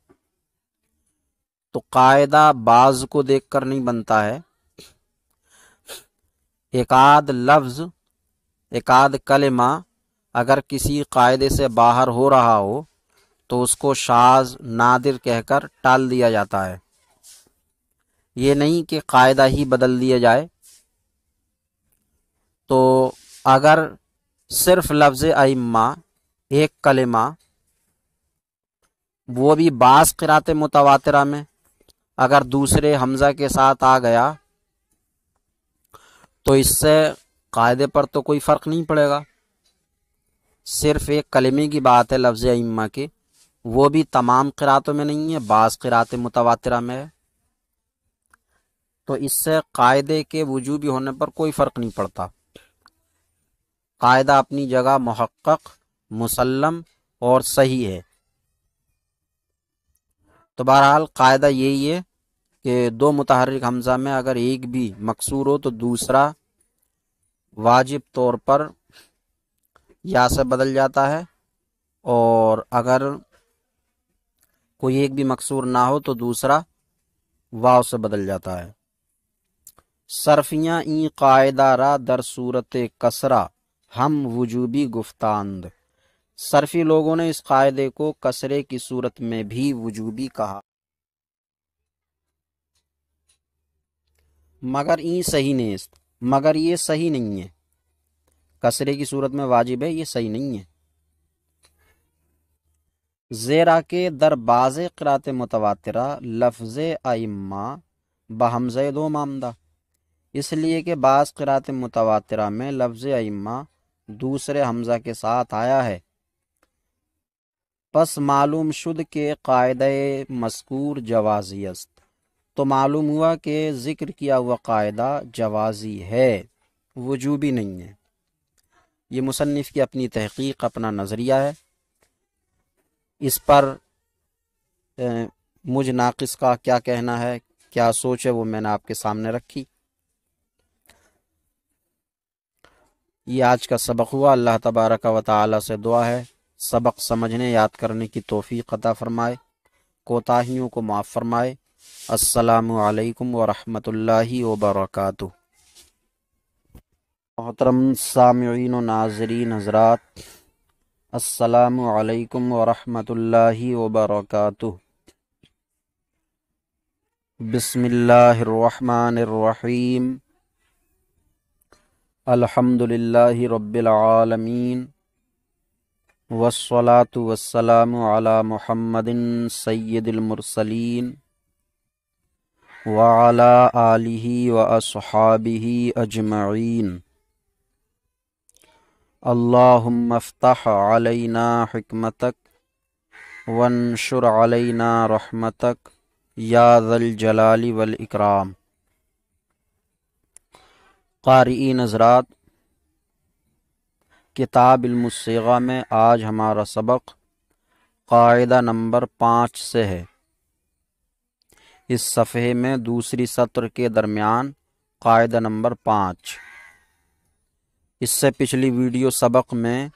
تو قاعدہ بعض کو دیکھ کر نہیں بنتا ہے۔ ایک آدھ لفظ، ایک آدھ کلمہ اگر کسی قاعدے سے باہر ہو رہا ہو تو اس کو شاذ نادر کہہ کر ٹال دیا جاتا ہے۔ یہ نہیں کہ قاعدہ ہی بدل دیا جائے۔ تو اگر صرف لفظ ائمہ ایک کلمہ، وہ بھی بعض قرات متواترہ میں، اگر دوسرے حمزہ کے ساتھ آ گیا تو اس سے قاعدے پر تو کوئی فرق نہیں پڑے گا۔ صرف ایک کلمے کی بات ہے لفظ ائمہ کی، وہ بھی تمام قراتوں میں نہیں ہے، بعض قرات متواترہ میں ہے، تو اس سے قاعدے کے وجوبی ہونے پر کوئی فرق نہیں پڑتا۔ قاعدہ اپنی جگہ محقق، مسلم اور صحیح ہے۔ تو بہرحال قاعدہ یہی ہے کہ دو متحرک حمزہ میں اگر ایک بھی مکسور ہو تو دوسرا واجب طور پر یا سے بدل جاتا ہے، اور اگر کوئی ایک بھی مکسور نہ ہو تو دوسرا واو سے بدل جاتا ہے۔ صرفیاں این قاعدہ را در صورت کسرہ ہم وجوبی گفتاند۔ صرفی لوگوں نے اس قاعدے کو کسرے کی صورت میں بھی وجوبی کہا، مگر این صحیح نہیں، مگر یہ صحیح نہیں ہے۔ کسرے کی صورت میں واجب ہے، یہ صحیح نہیں ہے، زیرا کہ در بعض قرات متواترہ لفظ ائمہ بحمزہ دوم آمدہ، اس لیے کہ بعض قرات متواترہ میں لفظ ائمہ دوسرے حمزہ کے ساتھ آیا ہے۔ پس معلوم شد کہ قاعدہ مذکور جوازی است، تو معلوم ہوا کہ ذکر کیا ہوا قاعدہ جوازی ہے، وجوبی نہیں ہے۔ یہ مصنف کی اپنی تحقیق، اپنا نظریہ ہے، اس پر مجھ ناقص کا کیا کہنا ہے، کیا سوچ ہے، وہ میں نے آپ کے سامنے رکھی۔ یہ آج کا سبق ہوا۔ اللہ تبارک و تعالی سے دعا ہے سبق سمجھنے، یاد کرنے کی توفیق عطا فرمائے، کوتاہیوں کو معاف فرمائے۔ السلام علیکم ورحمۃ اللہ وبرکاتہ۔ محترم سامعین و ناظرین حضرات، السلام علیکم ورحمۃ اللہ وبرکاتہ۔ بسم اللہ الرحمن الرحیم، الحمد للہ رب العالمین، والصلاة والسلام علی محمد سید المرسلین وعلی آلہ واصحابہ اجمعین۔ اللہم افتح علینا حکمتک وانشر علینا رحمتک یا ذا الجلال والاکرام۔ قارئین حضرات، کتاب علم الصیغہ میں آج ہمارا سبق قاعدہ نمبر 5 سے ہے۔ اس صفحے میں دوسری سطر کے درمیان قاعدہ نمبر 5۔ اس سے پچھلی ویڈیو سبق میں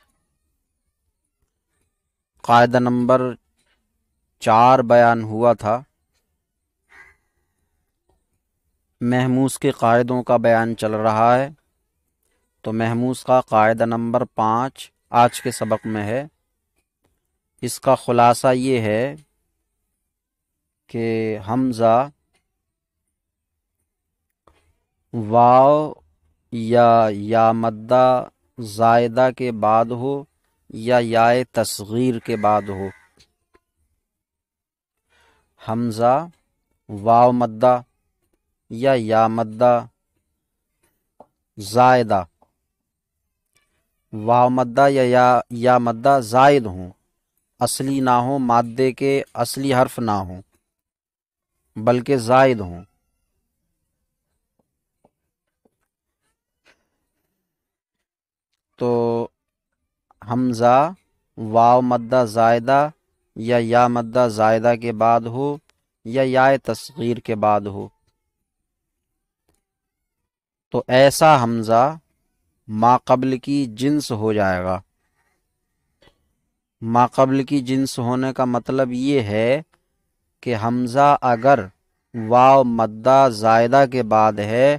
قاعدہ نمبر 4 بیان ہوا تھا۔ محموز کے قاعدوں کا بیان چل رہا ہے، تو محموز کا قاعدہ نمبر 5 آج کے سبق میں ہے۔ اس کا خلاصہ یہ ہے کہ حمزہ واو یا مدہ زائدہ کے بعد ہو یا یائے تصغیر کے بعد ہو، حمزہ واو مدہ یا مدہ زائدہ واو مدہ یا مدہ زائد ہوں، اصلی نہ ہوں، مادے کے اصلی حرف نہ ہوں بلکہ زائد ہوں، تو حمزہ واو مدہ زائدہ یا مدہ زائدہ کے بعد ہو یا تصغیر کے بعد ہو، تو ایسا حمزہ ما قبل کی جنس ہو جائے گا۔ ما قبل کی جنس ہونے کا مطلب یہ ہے کہ حمزہ اگر واو مدہ زائدہ کے بعد ہے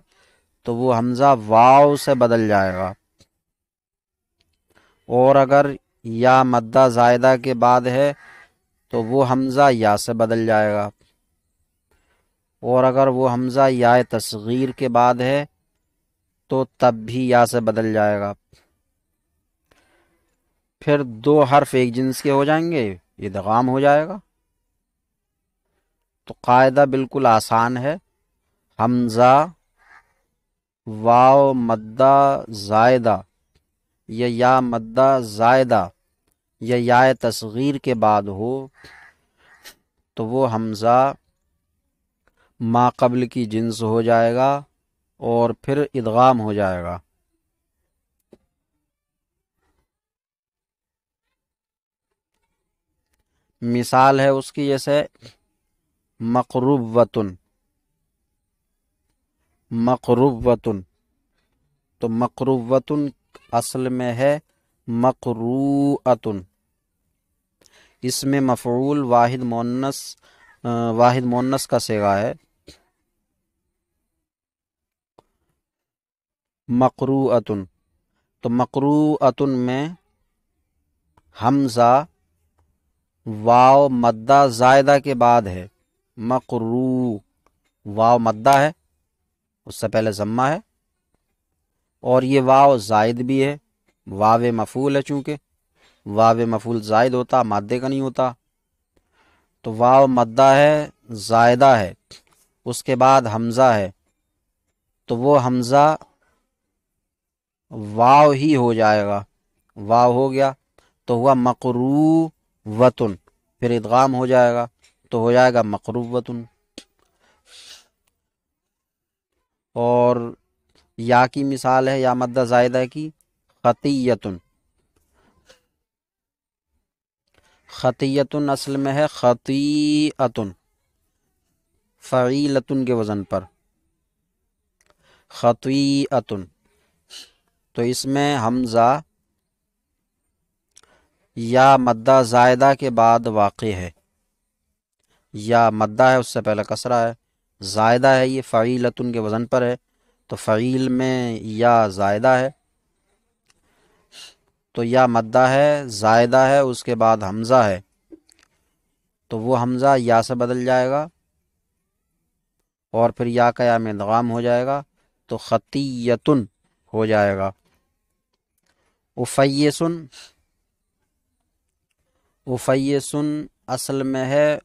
تو وہ حمزہ واو سے بدل جائے گا، اور اگر یا مدہ زائدہ کے بعد ہے تو وہ حمزہ یا سے بدل جائے گا، اور اگر وہ حمزہ یا تصغیر کے بعد ہے تو تب بھی یا سے بدل جائے گا۔ پھر دو حرف ایک جنس کے ہو جائیں گے، ادغام ہو جائے گا۔ تو قاعدہ بالکل آسان ہے، حمزہ واو مدہ زائدہ یا مدہ زائدہ یا تصغیر کے بعد ہو تو وہ حمزہ ما قبل کی جنس ہو جائے گا اور پھر ادغام ہو جائے گا۔ مثال ہے اس کی جیسے مقربۃن، مقربۃن، تو مقربۃن اصل میں ہے مقروءۃن، اس میں مفعول واحد مؤنث کا صیغہ ہے، مقروءۃن، تو مقروءۃن میں حمزہ واو مدہ زائدہ کے بعد ہے، مقروء، واو مدہ ہے، اس سے پہلے ضمہ ہے، اور یہ واو زائد بھی ہے، واو مفعول ہے، چونکہ واو مفعول زائد ہوتا، مادے کا نہیں ہوتا، تو واو مدہ ہے، زائدہ ہے، اس کے بعد حمزہ ہے، تو وہ حمزہ واو ہی ہو جائے گا، واو ہو گیا تو ہوا مقروءۃن، پھر ادغام ہو جائے گا تو ہو جائے گا مقروءۃن۔ اور یا کی مثال ہے یا مدہ زائدہ کی خطیۃن، خطیۃن اصل میں ہے خطیئۃن، فعیلۃن کے وزن پر، خطیئۃن، تو اس میں حمزہ یا مدہ زائدہ کے بعد واقع ہے، یا مدہ ہے، اس سے پہلے کسرہ ہے، زائدہ ہے، یہ فعیلۃن کے وزن پر ہے، تو فعیل میں یا زائدہ ہے، تو یا مدہ ہے، زائدہ ہے، اس کے بعد حمزہ ہے، تو وہ حمزہ یا سے بدل جائے گا اور پھر یا کا یا میں ادغام ہو جائے گا تو خطیۃن ہو جائے گا۔ افیسن، افیسن اصل میں ہے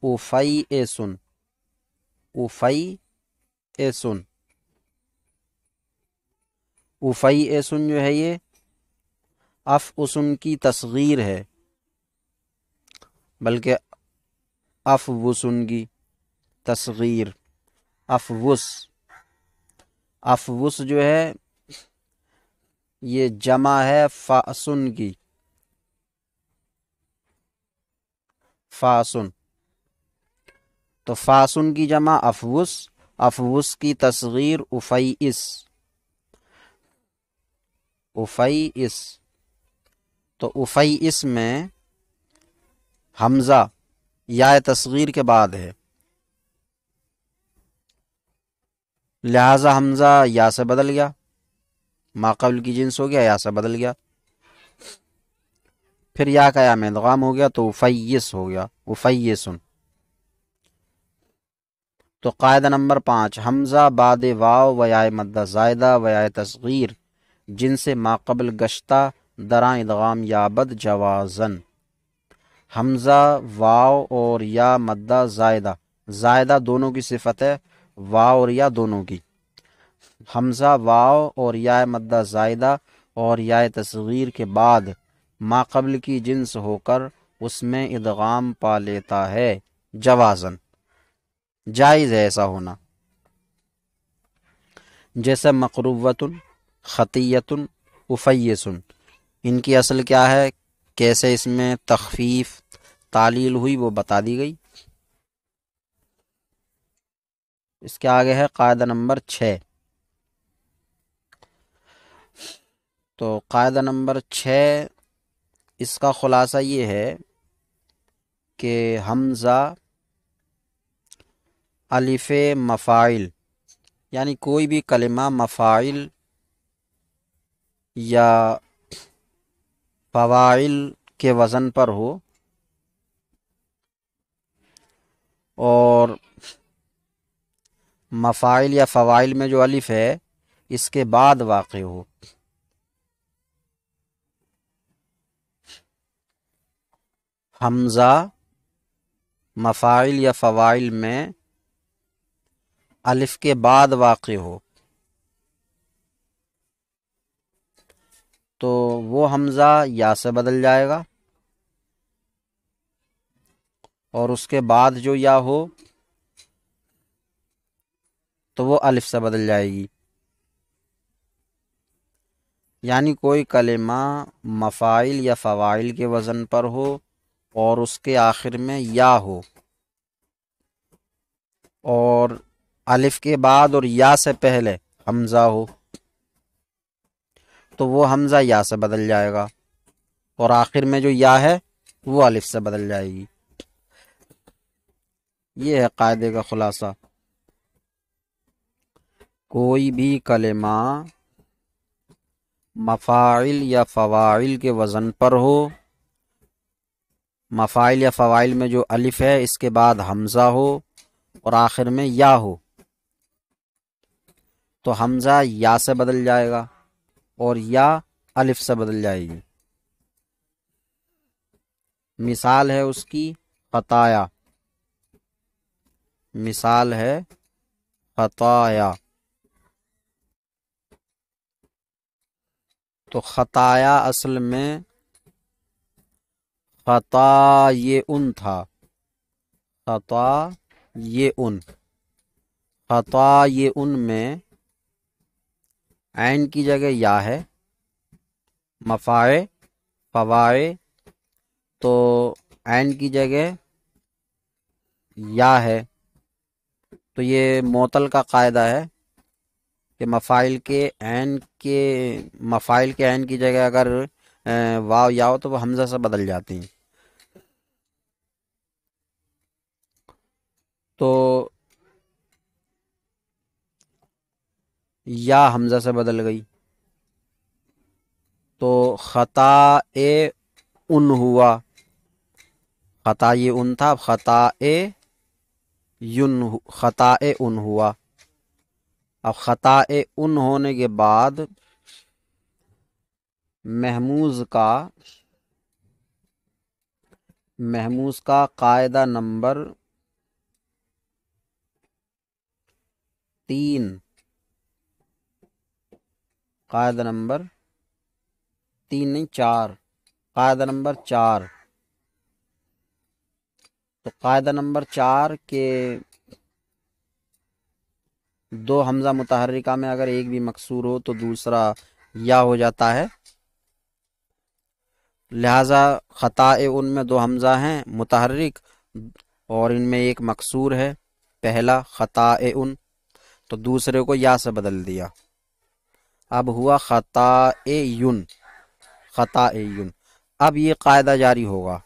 افیسن، افیسن، افیسن جو ہے یہ افعسن کی تصغیر ہے، بلکہ افوسن کی تصغیر، افوس، افوس جو ہے یہ جمع ہے فاسن کی، فاسن، تو فاسن کی جمع افوس، افوس کی تصغیر افیس، افیس، تو افیس میں حمزہ یا تصغیر کے بعد ہے، لہذا حمزہ یا سے بدل گیا، ما قبل کی جنس ہو گیا، یا سے بدل گیا، پھر یا کا یا میں ادغام ہو گیا تو افیس ہو گیا، افیسن۔ تو قاعدہ نمبر 5، حمزہ بعد واو و یا مدہ زائدہ و یا تصغیر جن سے ما قبل گشتہ دراں ادغام یابد جوازن، حمزہ واو اور یا مدہ زائدہ، زائدہ دونوں کی صفت ہے، واو اور یا دونوں کی، حمزہ واو اور یا مدہ زائدہ اور یا تصغیر کے بعد ما قبل کی جنس ہو کر اس میں ادغام پا لیتا ہے جوازن، جائز ہے ایسا ہونا، جیسے مقروبۃن، خطیۃن، افیسن، ان کی اصل کیا ہے، کیسے اس میں تخفیف تعلیل ہوئی وہ بتا دی گئی۔ اس کے آگے ہے قاعدہ نمبر 6۔ تو قاعدہ نمبر 6 اس کا خلاصہ یہ ہے کہ حمزہ الف مفاعل، یعنی کوئی بھی کلمہ مفاعل یا فواعل کے وزن پر ہو اور مفاعل یا فواعل میں جو الف ہے اس کے بعد واقع ہو، حمزہ مفاعل یا فواعل میں الف کے بعد واقع ہو تو وہ حمزہ یا سے بدل جائے گا، اور اس کے بعد جو یا ہو تو وہ الف سے بدل جائے گی۔ یعنی کوئی کلمہ مفاعل یا فواعل کے وزن پر ہو اور اس کے آخر میں یا ہو اور الف کے بعد اور یا سے پہلے حمزہ ہو تو وہ حمزہ یا سے بدل جائے گا، اور آخر میں جو یا ہے وہ الف سے بدل جائے گی۔ یہ ہے قاعدے کا خلاصہ۔ کوئی بھی کلمہ مفاعل یا فواعل کے وزن پر ہو، مفاعل یا فواعل میں جو الف ہے اس کے بعد حمزہ ہو اور آخر میں یا ہو تو حمزہ یا سے بدل جائے گا اور یا الف سے بدل جائے گی۔ مثال ہے اس کی خطایا، مثال ہے خطایا۔ تو خطایا اصل میں خطا یہ ان تھا، خطا یہ ان، خطا یہ ان میں عین کی جگہ یا ہے، مفاعے فواعے تو عین کی جگہ یا ہے، تو یہ معطل کا قاعدہ ہے کہ مفاعل کے عین کی جگہ اگر واو یا ہو تو وہ حمزہ سے بدل جاتی ہیں۔ تو یا حمزہ سے بدل گئی تو خطا ان ہوا، خطا یہ ان تھا، خطا ان ہوا۔ اب خطا ان ہونے کے بعد محموز کا قاعدہ نمبر 3، قاعدہ نمبر 3 نہیں 4، قاعدہ نمبر 4۔ تو قاعدہ نمبر 4 کے دو حمزہ متحرکہ میں اگر ایک بھی مکسور ہو تو دوسرا یا ہو جاتا ہے، لہذا خطا ان میں دو حمزہ ہیں متحرک اور ان میں ایک مکسور ہے، پہلا خطا ان، تو دوسرے کو یا سے بدل دیا، اب ہوا خطا یون، خطا یون۔ اب یہ قاعدہ جاری ہوگا،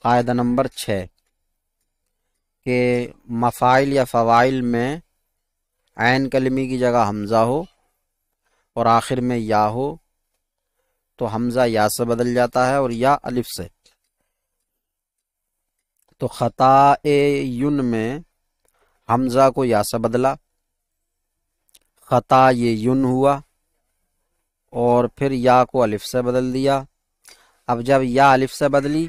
قاعدہ نمبر 6 کہ مفاعل یا فواعل میں عین کلمی کی جگہ حمزہ ہو اور آخر میں یا ہو تو حمزہ یا سے بدل جاتا ہے اور یا الف سے۔ تو خطا یون میں حمزہ کو یا سے بدلا، خطا یہ یون ہوا اور پھر یا کو الف سے بدل دیا۔ اب جب یا الف سے بدلی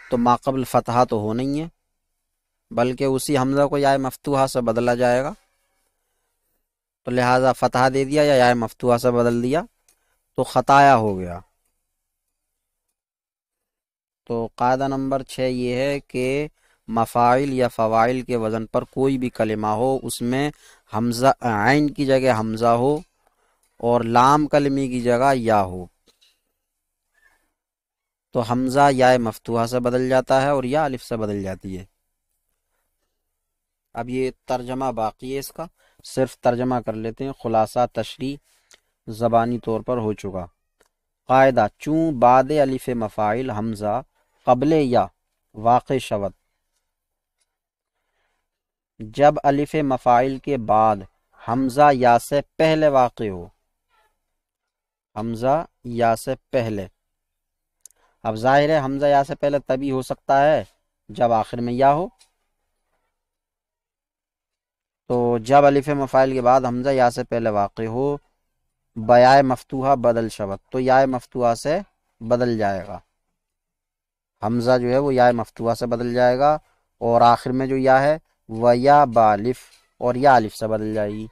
تو ماقبل فتحہ تو ہو نہیں ہے، بلکہ اسی حمزہ کو یا مفتوحہ سے بدلا جائے گا، تو لہٰذا فتحہ دے دیا یا مفتوحہ سے بدل دیا تو خطایا ہو گیا۔ تو قاعدہ نمبر 6 یہ ہے کہ مفاعل یا فواعل کے وزن پر کوئی بھی کلمہ ہو، اس میں حمزہ عین کی جگہ حمزہ ہو اور لام کلمے کی جگہ یا ہو تو حمزہ یا مفتوحہ سے بدل جاتا ہے اور یا الف سے بدل جاتی ہے۔ اب یہ ترجمہ باقی ہے، اس کا صرف ترجمہ کر لیتے ہیں، خلاصہ تشریح زبانی طور پر ہو چکا۔ قاعدہ: چوں بعد الف مفاعل حمزہ قبل یا واقع شود، جب الف مفاعل کے بعد حمزہ یا سے پہلے واقع ہو، حمزہ یا سے پہلے۔ اب ظاہر ہے حمزہ یا سے پہلے تبھی ہو سکتا ہے جب آخر میں یا ہو، تو جب الف مفاعل کے بعد حمزہ یا سے پہلے واقع ہو، بیائے مفتوحہ بدل شود، تو یا مفتوحہ سے بدل جائے گا، حمزہ جو ہے وہ یا مفتوحہ سے بدل جائے گا اور آخر میں جو یا ہے وہ یا بالف اور یا الف سے بدل جائے گی۔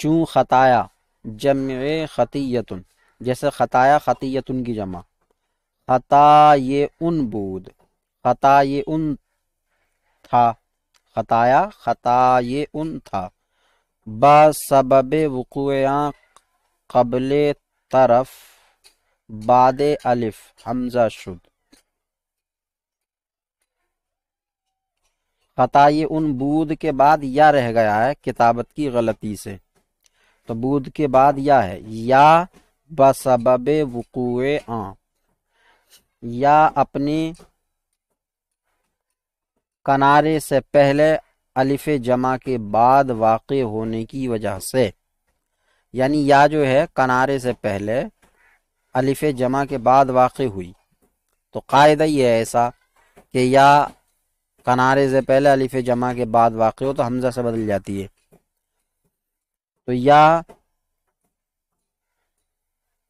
چوں خطایا جمع خطیتن، جیسے خطایا خطیتن کی جمع، خطا یہ ان بود، خطا یہ ان تھا، خطایا خطا یہ ان تھا، بسبب وقوع قبل طرف بعد الف حمزہ شد، خطا یہ ان بود کے بعد یا رہ گیا ہے کتابت کی غلطی سے، تو بود کے بعد یا ہے، یا بسبب وقوع یا اپنے کنارے سے پہلے الف جمع کے بعد واقع ہونے کی وجہ سے، یعنی یا جو ہے کنارے سے پہلے الف جمع کے بعد واقع ہوئی، تو قاعدہ یہ ہے ایسا کہ یا کنارے سے پہلے الف جمع کے بعد واقع ہو تو حمزہ سے بدل جاتی ہے، تو یا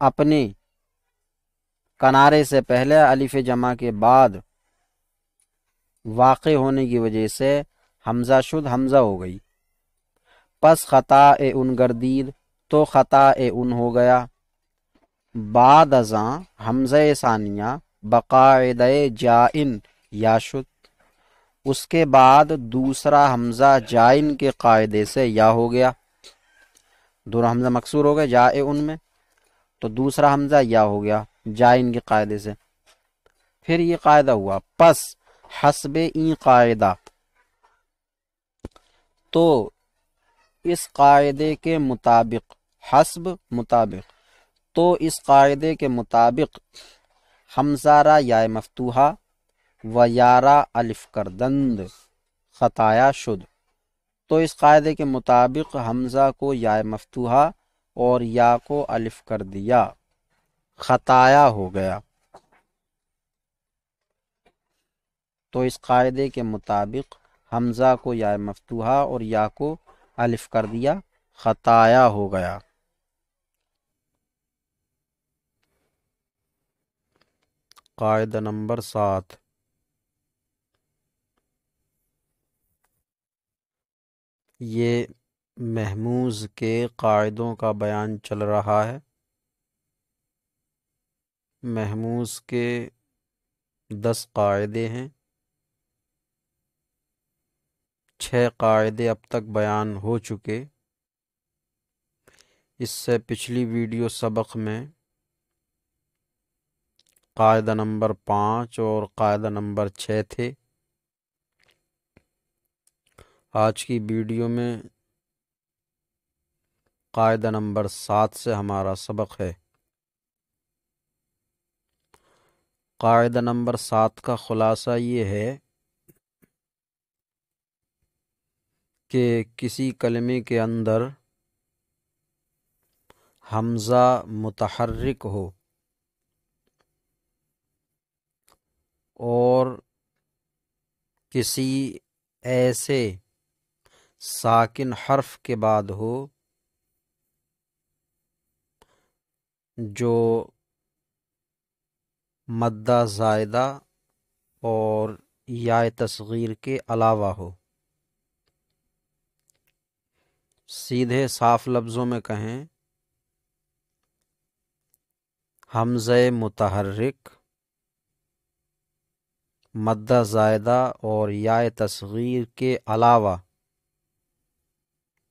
اپنے کنارے سے پہلے الف جمع کے بعد واقع ہونے کی وجہ سے حمزہ شد، حمزہ ہو گئی، پس خطا ان گردید تو خطا ان ہو گیا، بعد ازاں حمزہ ثانیہ بقاعدہ جائن یا شد، اس کے بعد دوسرا حمزہ جائن کے قاعدے سے یا ہو گیا، دونوں حمزہ مکسور ہو گئے جائے ان میں، تو دوسرا حمزہ یا ہو گیا جائن کے قاعدے سے۔ پھر یہ قاعدہ ہوا پس حسب این قاعدہ، تو اس قاعدے کے مطابق، حسب مطابق، تو اس قاعدے کے مطابق حمزہ یا مفتوحہ و یارا الف کردند خطایا شد، تو اس قاعدے کے مطابق حمزہ کو یا مفتوحہ اور یا کو الف کر دیا، خطایا ہو گیا، تو اس قاعدے کے مطابق حمزہ کو یا مفتوحہ اور یا کو الف کر دیا، خطایا ہو گیا۔ قاعدہ نمبر 7، یہ محموز کے قاعدوں کا بیان چل رہا ہے۔ محموز کے 10 قاعدے ہیں، 6 قاعدے اب تک بیان ہو چکے، اس سے پچھلی ویڈیو سبق میں قاعدہ نمبر 5 اور قاعدہ نمبر 6 تھے، آج کی ویڈیو میں قاعدہ نمبر 7 سے ہمارا سبق ہے۔ قاعدہ نمبر 7 کا خلاصہ یہ ہے کہ کسی کلمے کے اندر حمزہ متحرک ہو اور کسی ایسے ساکن حرف کے بعد ہو جو مدہ زائدہ اور یا تصغیر کے علاوہ ہو۔ سیدھے صاف لفظوں میں کہیں، حمزہ متحرک، مدہ زائدہ اور یا تصغیر کے علاوہ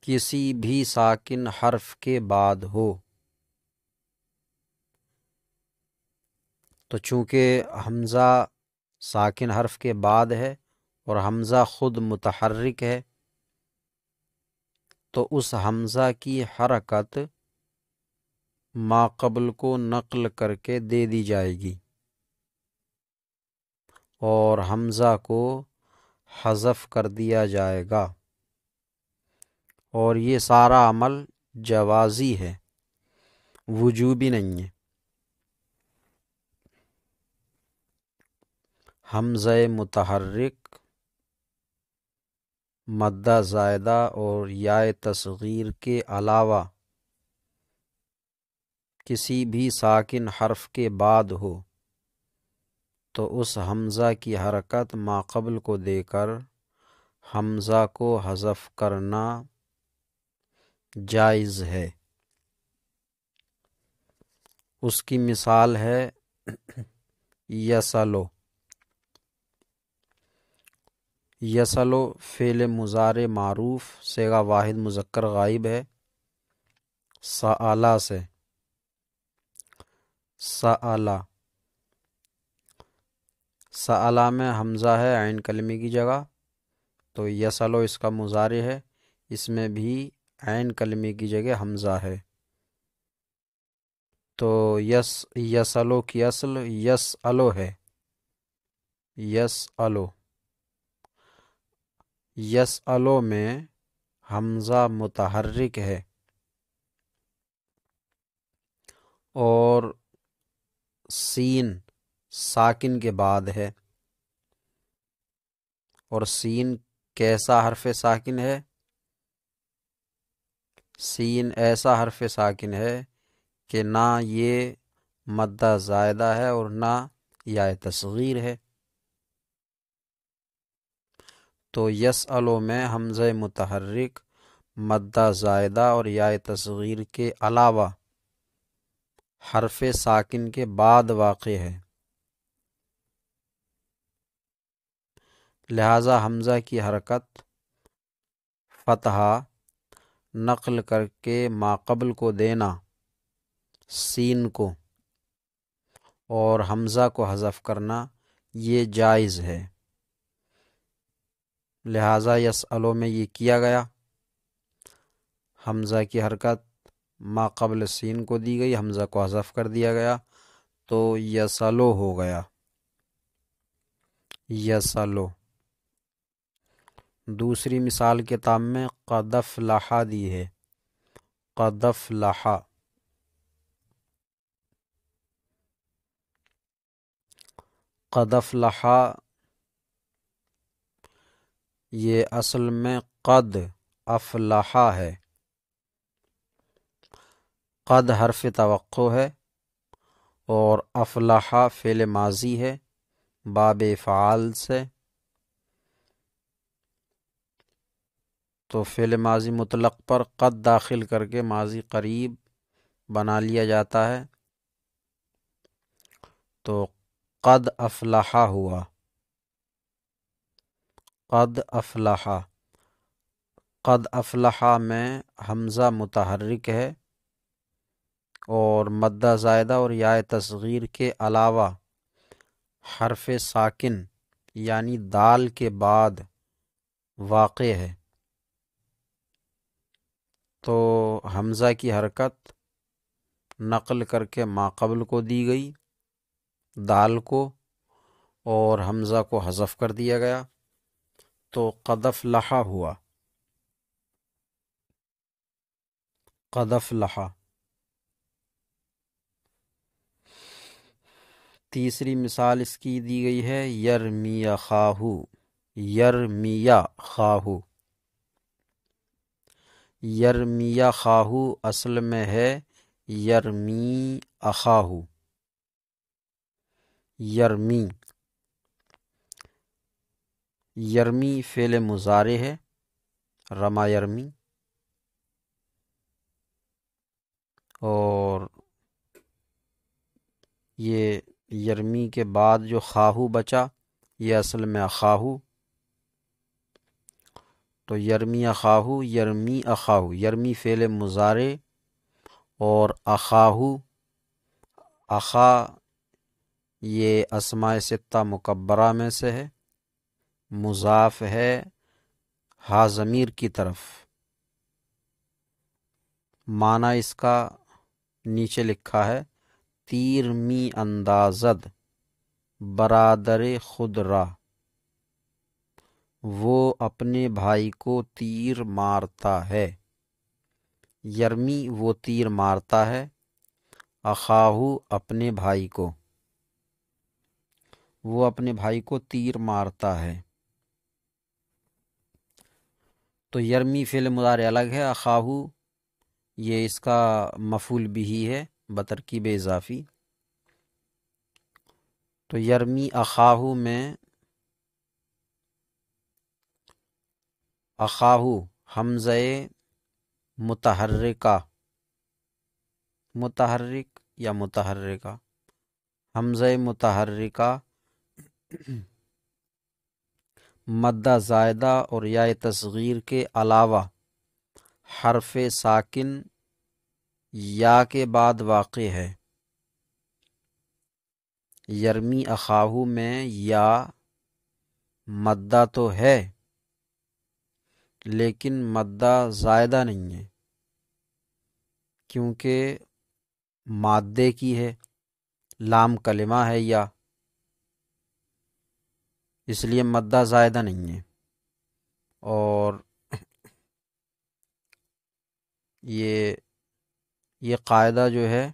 کسی بھی ساکن حرف کے بعد ہو۔ تو چونکہ حمزہ ساکن حرف کے بعد ہے اور حمزہ خود متحرک ہے، تو اس حمزہ کی حرکت ما قبل کو نقل کر کے دے دی جائے گی اور حمزہ کو حذف کر دیا جائے گا، اور یہ سارا عمل جوازی ہے، وجوبی نہیں ہے۔ حمزہ متحرک، مدہ زائدہ اور یا تصغیر کے علاوہ کسی بھی ساکن حرف کے بعد ہو تو اس حمزہ کی حرکت ما قبل کو دے کر حمزہ کو حذف کرنا جائز ہے۔ اس کی مثال ہے یسلو۔ یسلو فعل مضارع معروف صیغہ واحد مذکر غائب ہے، سألا سے، سألا، سألا میں حمزہ ہے عین کلمے کی جگہ، تو یسلو اس کا مضارع ہے، اس میں بھی عین کلمے کی جگہ حمزہ ہے، تو یسلو کی اصل یسالو ہے، یسالو، یسالو میں حمزہ متحرک ہے اور سین ساکن کے بعد ہے، اور سین کیسا حرف ساکن ہے؟ سین ایسا حرف ساکن ہے کہ نہ یہ مدہ زائدہ ہے اور نہ یا تصغیر ہے۔ تو یسالو میں حمزہ متحرک، مدہ زائدہ اور یا تصغیر کے علاوہ حرف ساکن کے بعد واقع ہے، لہذا حمزہ کی حرکت فتحہ نقل کر کے ما قبل کو دینا سین کو اور حمزہ کو حذف کرنا یہ جائز ہے، لہذا یسالو میں یہ کیا گیا، حمزہ کی حرکت ما قبل سین کو دی گئی، حمزہ کو حذف کر دیا گیا، تو یسلو ہو گیا، یسلو۔ دوسری مثال کتاب میں قد افلح دی ہے، قد افلح، قد افلح یہ اصل میں قد افلح ہے، قد حرف توقع ہے اور افلح فعل ماضی ہے باب فعال سے، تو فعل ماضی مطلق پر قد داخل کر کے ماضی قریب بنا لیا جاتا ہے، تو قد افلح ہوا، قد افلح، قد افلح میں حمزہ متحرک ہے اور مدہ زائدہ اور یا تصغیر کے علاوہ حرف ساکن یعنی دال کے بعد واقع ہے، تو حمزہ کی حرکت نقل کر کے ما قبل کو دی گئی دال کو اور حمزہ کو حذف کر دیا گیا، تو قد افلح ہوا، قد افلح۔ تیسری مثال اس کی دی گئی ہے یرمی خواہو، یرمی خواہو، یرمی خواہو اصل میں ہے یرمی اخاہو، یرمی، یرمی فعل مضارع ہے، رما یرمی، اور یہ یرمی کے بعد جو خواہو بچا یہ اصل میں اخاہو، تو یرمی اخاہو، یرمی اخاہو، یرمی فعل مضارع اور اخاہو، اخا یہ اسماء ستہ مکبرہ میں سے ہے، مضاف ہے ہا ضمیر کی طرف، معنی اس کا نیچے لکھا ہے، تیر می اندازد برادر خود را، وہ اپنے بھائی کو تیر مارتا ہے، یرمی وہ تیر مارتا ہے، اخاہو اپنے بھائی کو، وہ اپنے بھائی کو تیر مارتا ہے۔ تو یرمی فعل مضارع الگ ہے، اخاہو یہ اس کا مفعول بھی ہے بترکیب اضافی، تو یرمی اخاہو میں اخاہو حمزہ متحرکہ، متحرک یا متحرکہ، حمزہ متحرکہ مدہ زائدہ اور یا تصغیر کے علاوہ حرف ساکن یا کے بعد واقع ہے۔ یرمی اخاہو میں یا مدہ تو ہے لیکن مدہ زائدہ نہیں ہے، کیونکہ مادے کی ہے، لام کلمہ ہے یا، اس لیے مدہ زائدہ نہیں ہے، اور یہ قاعدہ جو ہے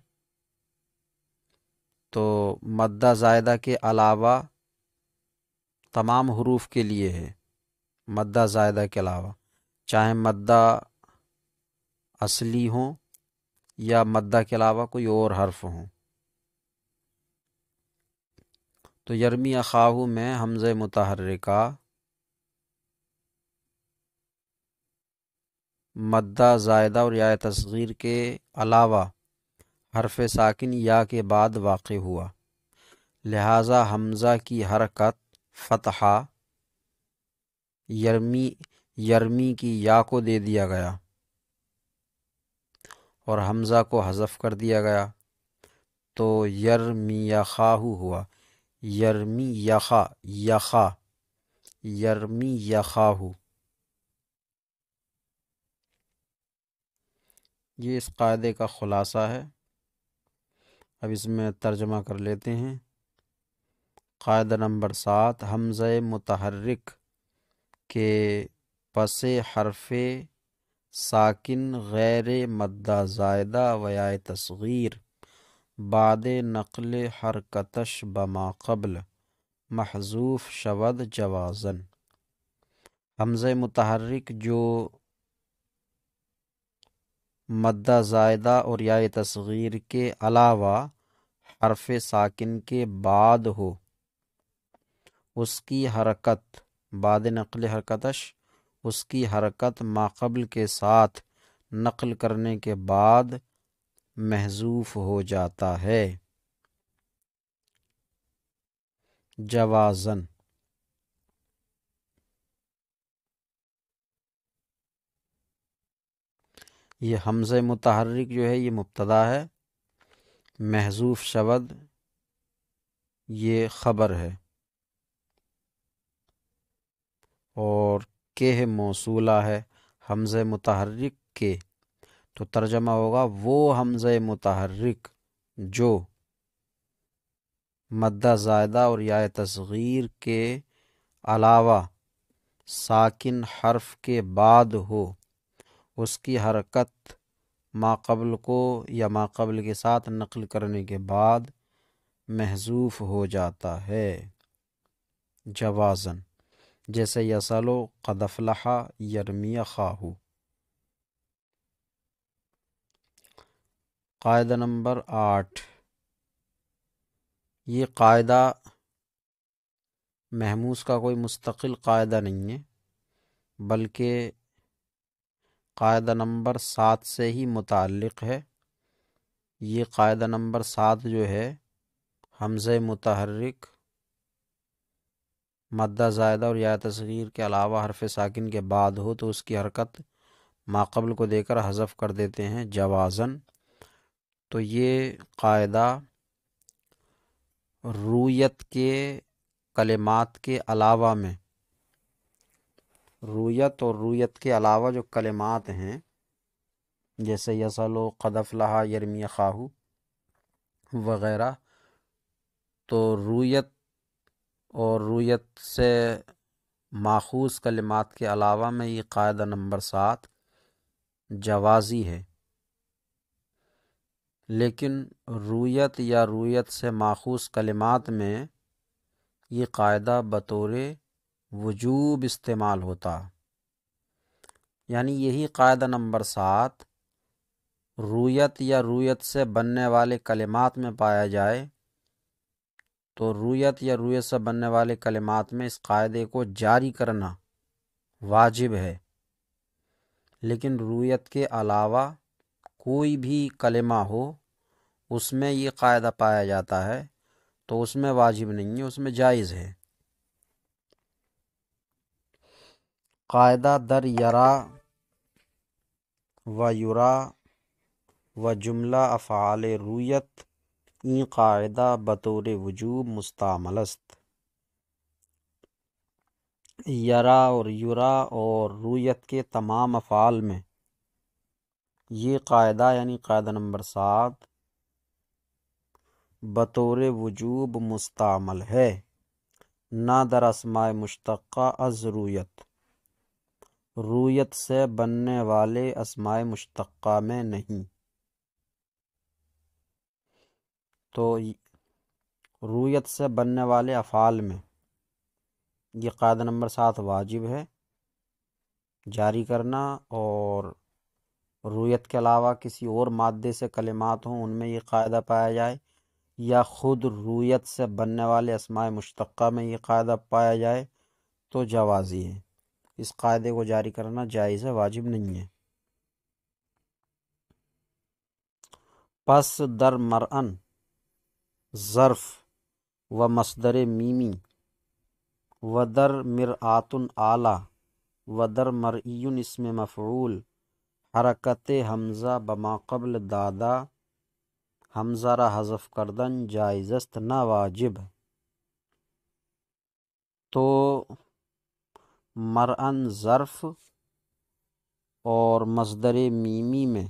تو مدہ زائدہ کے علاوہ تمام حروف کے لیے ہے، مدہ زائدہ کے علاوہ چاہے مدہ اصلی ہوں یا مدہ کے علاوہ کوئی اور حرف ہوں۔ تو یرمی اخاہو میں حمزہ متحرکہ مدہ زائدہ اور یا تصغیر کے علاوہ حرف ساکن یا کے بعد واقع ہوا، لہٰذا حمزہ کی حرکت فتحہ یرمی کی یا کو دے دیا گیا اور حمزہ کو حذف کر دیا گیا، تو یرمی یخاہو ہوا، یرمی یخا یرمی یخاہو۔ یہ اس قاعدے کا خلاصہ ہے، اب اس میں ترجمہ کر لیتے ہیں۔ قاعدہ نمبر 7، حمزہ متحرک کے پس حرف ساکن غیر مدہ زائدہ و یا تصغیر بعد نقل حرکتش بما قبل محذوف شود جوازن، حمزہ متحرک جو مدہ زائدہ اور یا تصغیر کے علاوہ حرف ساکن کے بعد ہو، اس کی حرکت بعد نقل حرکتش، اس کی حرکت ماقبل کے ساتھ نقل کرنے کے بعد محذوف ہو جاتا ہے، جوازن۔ یہ حمزہ متحرک جو ہے یہ مبتدا ہے، محذوف شود یہ خبر ہے، اور کہ موصولہ ہے حمزہ متحرک کے، تو ترجمہ ہوگا وہ حمزہ متحرک جو مدہ زائدہ اور یا تصغیر کے علاوہ ساکن حرف کے بعد ہو، اس کی حرکت ماقبل کو یا ماقبل کے ساتھ نقل کرنے کے بعد محذوف ہو جاتا ہے، جوازن، جیسے یسلو قد افلح یرمی اخاہو۔ قاعدہ نمبر 8، یہ قاعدہ محموز کا کوئی مستقل قاعدہ نہیں ہے، بلکہ قاعدہ نمبر 7 سے ہی متعلق ہے۔ یہ قاعدہ نمبر 7 جو ہے حمزہ متحرک، مدہ زائدہ اور یا تصغیر کے علاوہ حرف ساکن کے بعد ہو تو اس کی حرکت ماقبل کو دے کر حذف کر دیتے ہیں جوازن۔ تو یہ قاعدہ رویت کے کلمات کے علاوہ میں، رویت اور رویت کے علاوہ جو کلمات ہیں جیسے یسلو، قد افلح، یرمی خواہو وغیرہ، تو رویت اور رویت سے ماخوذ کلمات کے علاوہ میں یہ قاعدہ نمبر 7 جوازی ہے، لیکن رویت یا رویت سے ماخوذ کلمات میں یہ قاعدہ بطور وجوب استعمال ہوتا، یعنی یہی قاعدہ نمبر 7 رویت یا رویت سے بننے والے کلمات میں پایا جائے تو رویت یا رویت سے بننے والے کلمات میں اس قاعدے کو جاری کرنا واجب ہے، لیکن رویت کے علاوہ کوئی بھی کلمہ ہو اس میں یہ قاعدہ پایا جاتا ہے تو اس میں واجب نہیں ہے، اس میں جائز ہے۔ قاعدہ در یرا و یرا و جملہ افعال رویت این قاعدہ بطور وجوب مستعمل است۔ یرا اور یرا اور رویت کے تمام افعال میں یہ قاعدہ یعنی قاعدہ نمبر 7 بطور وجوب مستعمل ہے، نہ در اسماء مشتقہ از رویت، رویت سے بننے والے اسماء مشتقہ میں نہیں۔ تو رویت سے بننے والے افعال میں یہ قاعدہ نمبر 7 واجب ہے جاری کرنا، اور رویت کے علاوہ کسی اور مادے سے کلمات ہوں ان میں یہ قاعدہ پایا جائے، یا خود رویت سے بننے والے اسماء مشتقہ میں یہ قاعدہ پایا جائے تو جوازی ہے، اس قاعدے کو جاری کرنا جائز ہے، واجب نہیں ہے۔ پس در مرئن ظرف و مصدر میمی و در مرآت اعلیٰ و در مرئی اسم مفعول حرکت حمزہ بما قبل دادا حمزہ را حذف کردن جائز است نہ واجب۔ تو مرئن ظرف اور مصدر میمی میں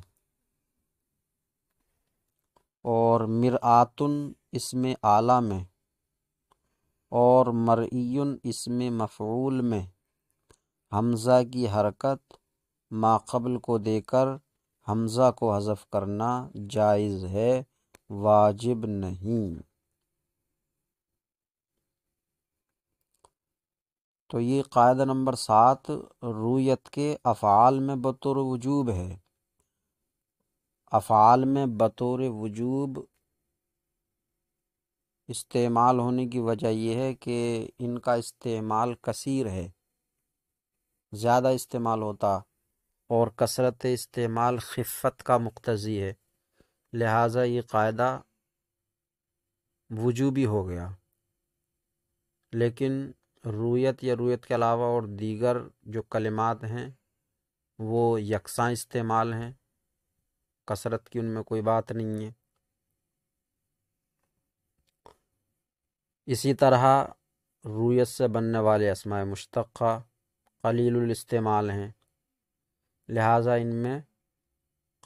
اور مرآتن اسم اعلیٰ میں اور مرئیٌ اسم مفعول میں حمزہ کی حرکت ما قبل کو دے کر حمزہ کو حذف کرنا جائز ہے، واجب نہیں۔ تو یہ قاعدہ نمبر 7 رویت کے افعال میں بطور وجوب ہے۔ افعال میں بطور وجوب استعمال ہونے کی وجہ یہ ہے کہ ان کا استعمال کثیر ہے، زیادہ استعمال ہوتا، اور کثرت استعمال خفت کا مقتضی ہے، لہٰذا یہ قاعدہ وجوبی ہو گیا۔ لیکن رویت یا رویت کے علاوہ اور دیگر جو کلمات ہیں وہ یکساں استعمال ہیں، کثرت کی ان میں کوئی بات نہیں ہے۔ اسی طرح رویت سے بننے والے اسماء مشتقہ قلیل الاستعمال ہیں، لہٰذا ان میں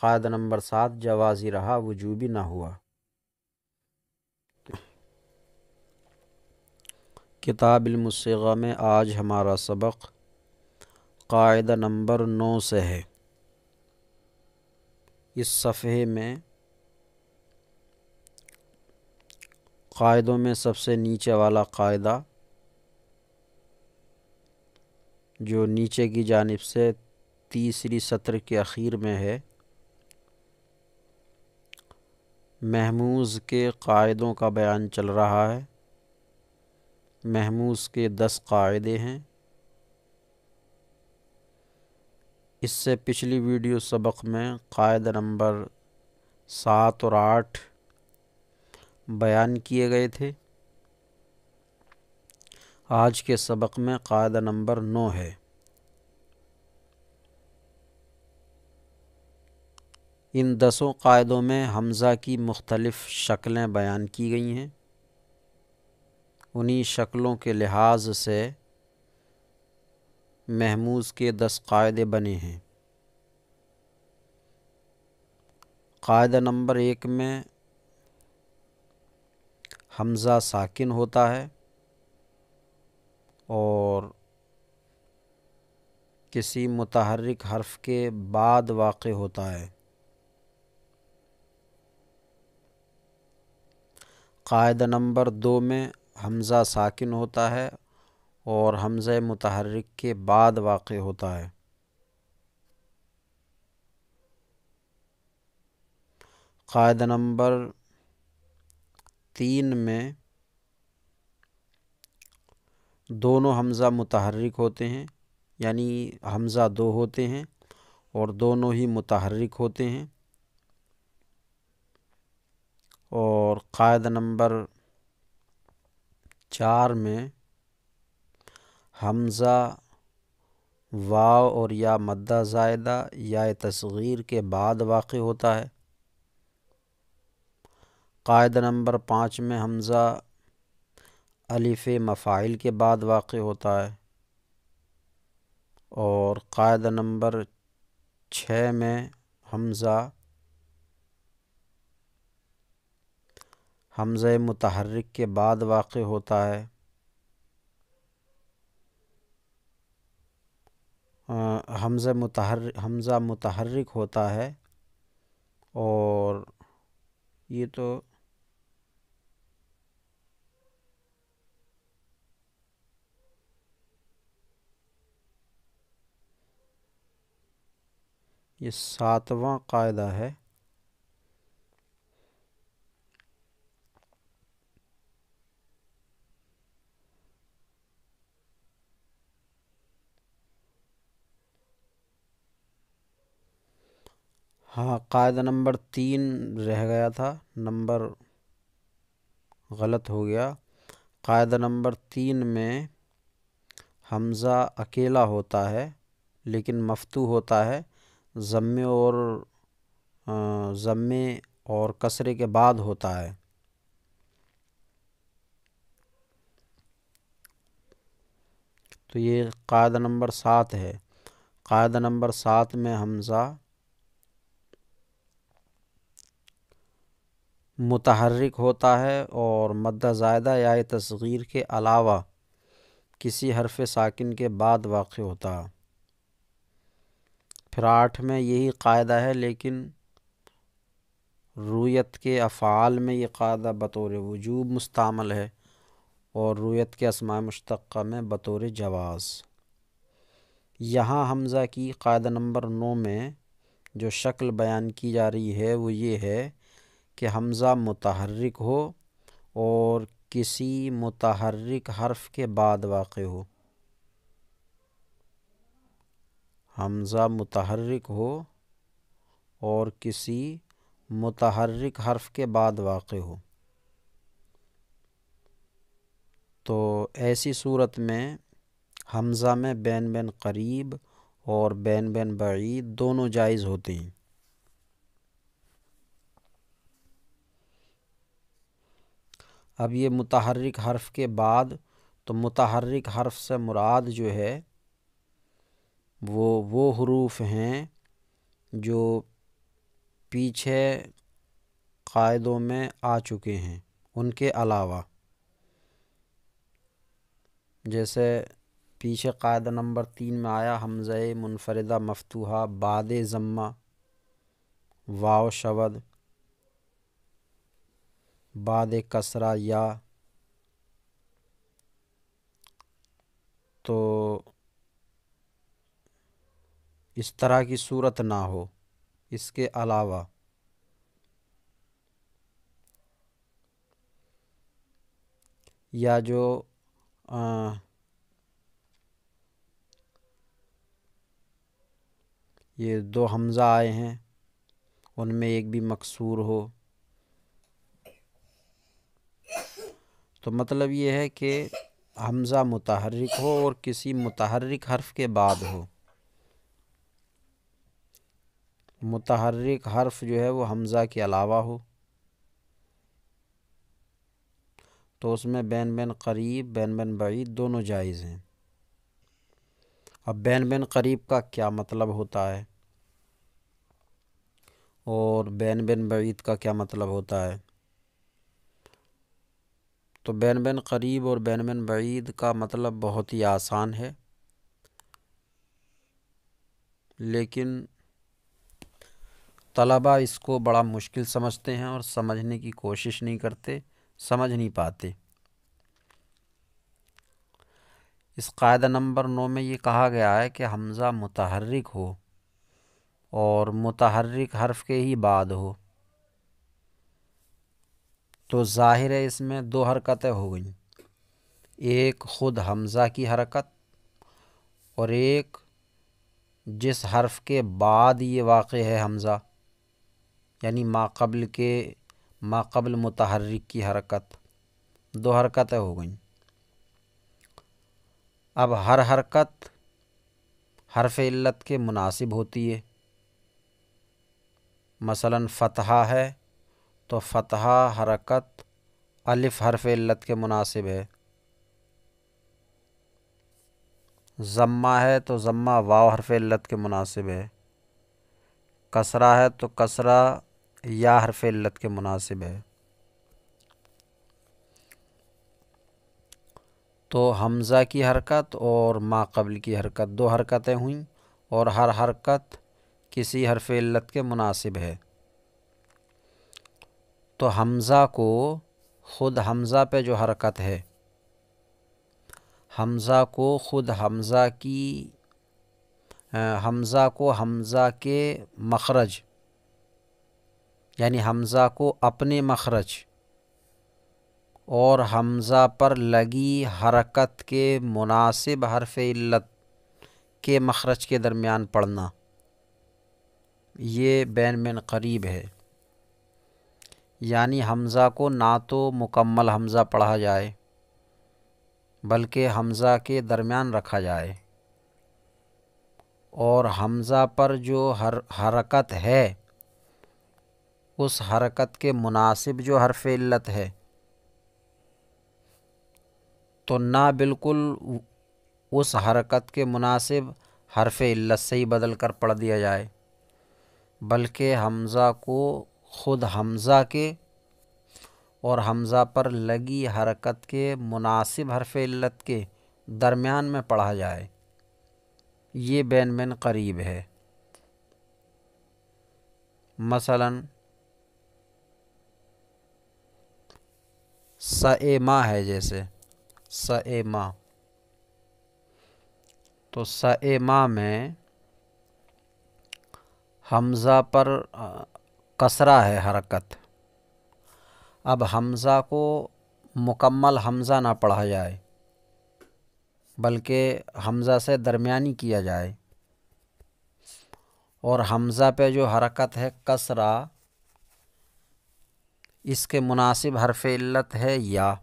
قاعدہ نمبر 7 جوازی رہا، وجوبی نہ ہوا۔ کتاب المصیغہ میں آج ہمارا سبق قاعدہ نمبر 9 سے ہے۔ اس صفحے میں قاعدوں میں سب سے نیچے والا قاعدہ جو نیچے کی جانب سے تیسری سطر کے اخیر میں ہے، محموز کے قاعدوں کا بیان چل رہا ہے۔ محموز کے 10 قاعدے ہیں۔ اس سے پچھلی ویڈیو سبق میں قاعدہ نمبر 7 اور 8 بیان کیے گئے تھے۔ آج کے سبق میں قاعدہ نمبر 9 ہے۔ ان 10 قاعدوں میں حمزہ کی مختلف شکلیں بیان کی گئی ہیں۔ انہی شکلوں کے لحاظ سے محموز کے 10 قاعدے بنے ہیں۔ قاعدہ نمبر 1 میں حمزہ ساکن ہوتا ہے اور کسی متحرک حرف کے بعد واقع ہوتا ہے۔ قاعدہ نمبر 2 میں حمزہ ساکن ہوتا ہے اور حمزہ متحرک کے بعد واقع ہوتا ہے۔ قاعدہ نمبر 3 میں دونوں حمزہ متحرک ہوتے ہیں، یعنی حمزہ 2 ہوتے ہیں اور دونوں ہی متحرک ہوتے ہیں۔ اور قاعدہ نمبر 4 میں حمزہ واو اور یا مدہ زائدہ یا تصغیر کے بعد واقع ہوتا ہے۔ قاعدہ نمبر 5 میں حمزہ الف مفاعل کے بعد واقع ہوتا ہے۔ اور قاعدہ نمبر 6 میں حمزہ متحرک کے بعد واقع ہوتا ہے۔ حمزہ متحرک ہوتا ہے اور یہ تو یہ 7واں قاعدہ ہے۔ ہاں، قاعدہ نمبر 3 رہ گیا تھا، نمبر غلط ہو گیا۔ قاعدہ نمبر 3 میں حمزہ اکیلا ہوتا ہے لیکن مفتوح ہوتا ہے، ضمے اور کسرے کے بعد ہوتا ہے۔ تو یہ قاعدہ نمبر 7 ہے۔ قاعدہ نمبر 7 میں حمزہ متحرک ہوتا ہے اور مدہ زائدہ یا تصغیر کے علاوہ کسی حرف ساکن کے بعد واقع ہوتا ہے۔ پھر 8 میں یہی قاعدہ ہے، لیکن رویت کے افعال میں یہ قاعدہ بطور وجوب مستعمل ہے اور رویت کے اسماء مشتقہ میں بطور جواز۔ یہاں حمزہ کی قاعدہ نمبر 9 میں جو شکل بیان کی جا رہی ہے وہ یہ ہے کہ حمزہ متحرک ہو اور کسی متحرک حرف کے بعد واقع ہو۔ حمزہ متحرک ہو اور کسی متحرک حرف کے بعد واقع ہو۔ تو ایسی صورت میں حمزہ میں بین بین قریب اور بین بین بعید دونوں جائز ہوتے ہیں۔ اب یہ متحرک حرف کے بعد، تو متحرک حرف سے مراد جو ہے وہ حروف ہیں جو پیچھے قاعدوں میں آ چکے ہیں، ان کے علاوہ، جیسے پیچھے قاعدہ نمبر 3 میں آیا حمزہ منفردہ مفتوحہ بعد ضمہ، واو شود، بعد کسرہ یا، تو اس طرح کی صورت نہ ہو، اس کے علاوہ یا جو یہ دو حمزہ آئے ہیں، ان میں ایک بھی مکسور ہو، تو مطلب یہ ہے کہ حمزہ متحرک ہو اور کسی متحرک حرف کے بعد ہو۔ متحرک حرف جو ہے وہ حمزہ کے علاوہ ہو تو اس میں بین بین قریب، بین بین بعید دونوں جائز ہیں۔ اب بین بین قریب کا کیا مطلب ہوتا ہے اور بین بین بعید کا کیا مطلب ہوتا ہے؟ تو بین بین قریب اور بین بین بعید کا مطلب بہت ہی آسان ہے، لیکن طلباء اس کو بڑا مشکل سمجھتے ہیں اور سمجھنے کی کوشش نہیں کرتے، سمجھ نہیں پاتے۔ اس قاعدہ نمبر 9 میں یہ کہا گیا ہے کہ حمزہ متحرک ہو اور متحرک حرف کے ہی بعد ہو، تو ظاہر ہے اس میں دو حرکتیں ہو گئیں، ایک خود حمزہ کی حرکت اور ایک جس حرف کے بعد یہ واقع ہے حمزہ، یعنی ما قبل متحرک کی حرکت، دو حرکتیں ہو گئیں۔ اب ہر حرکت حرف علت کے مناسب ہوتی ہے، مثلا فتحہ ہے تو فتحہ حرکت الف حرف علت کے مناسب ہے، ضمہ ہے تو ضمہ واو حرف علت کے مناسب ہے، کسرہ ہے تو کسرہ یا حرف علت کے مناسب ہے۔ تو حمزہ کی حرکت اور ما قبل کی حرکت دو حرکتیں ہوئیں اور ہر حرکت کسی حرف علت کے مناسب ہے، تو حمزہ کو خود حمزہ پہ جو حرکت ہے، حمزہ کو خود حمزہ کو حمزہ کے مخرج یعنی حمزہ کو اپنے مخرج اور حمزہ پر لگی حرکت کے مناسب حرف علت کے مخرج کے درمیان پڑھنا، یہ بین بین قریب ہے۔ یعنی حمزہ کو نہ تو مکمل حمزہ پڑھا جائے بلکہ حمزہ کے درمیان رکھا جائے، اور حمزہ پر جو حرکت ہے اس حرکت کے مناسب جو حرف علت ہے تو نہ بالکل اس حرکت کے مناسب حرف علت سے ہی بدل کر پڑھ دیا جائے، بلکہ حمزہ کو خود حمزہ کے اور حمزہ پر لگی حرکت کے مناسب حرف علت کے درمیان میں پڑھا جائے، یہ بین بین قریب ہے۔ مثلا سئما ہے، جیسے سئما، تو سئما میں حمزہ پر کسرہ ہے حرکت، اب حمزہ کو مکمل حمزہ نہ پڑھا جائے بلکہ حمزہ سے درمیانی کیا جائے، اور حمزہ پہ جو حرکت ہے کسرہ، اس کے مناسب حرف علت ہے یا،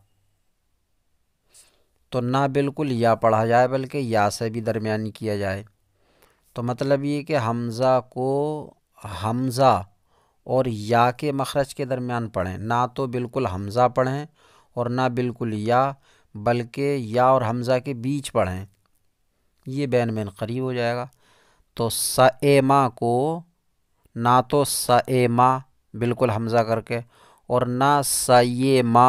تو نہ بالکل یا پڑھا جائے بلکہ یا سے بھی درمیانی کیا جائے، تو مطلب یہ کہ حمزہ کو حمزہ اور یا کے مخرج کے درمیان پڑھیں، نہ تو بالکل حمزہ پڑھیں اور نہ بالکل یا، بلکہ یا اور حمزہ کے بیچ پڑھیں، یہ بین بین قریب ہو جائے گا۔ تو سئما کو نہ تو سئما بالکل حمزہ کر کے اور نہ سیما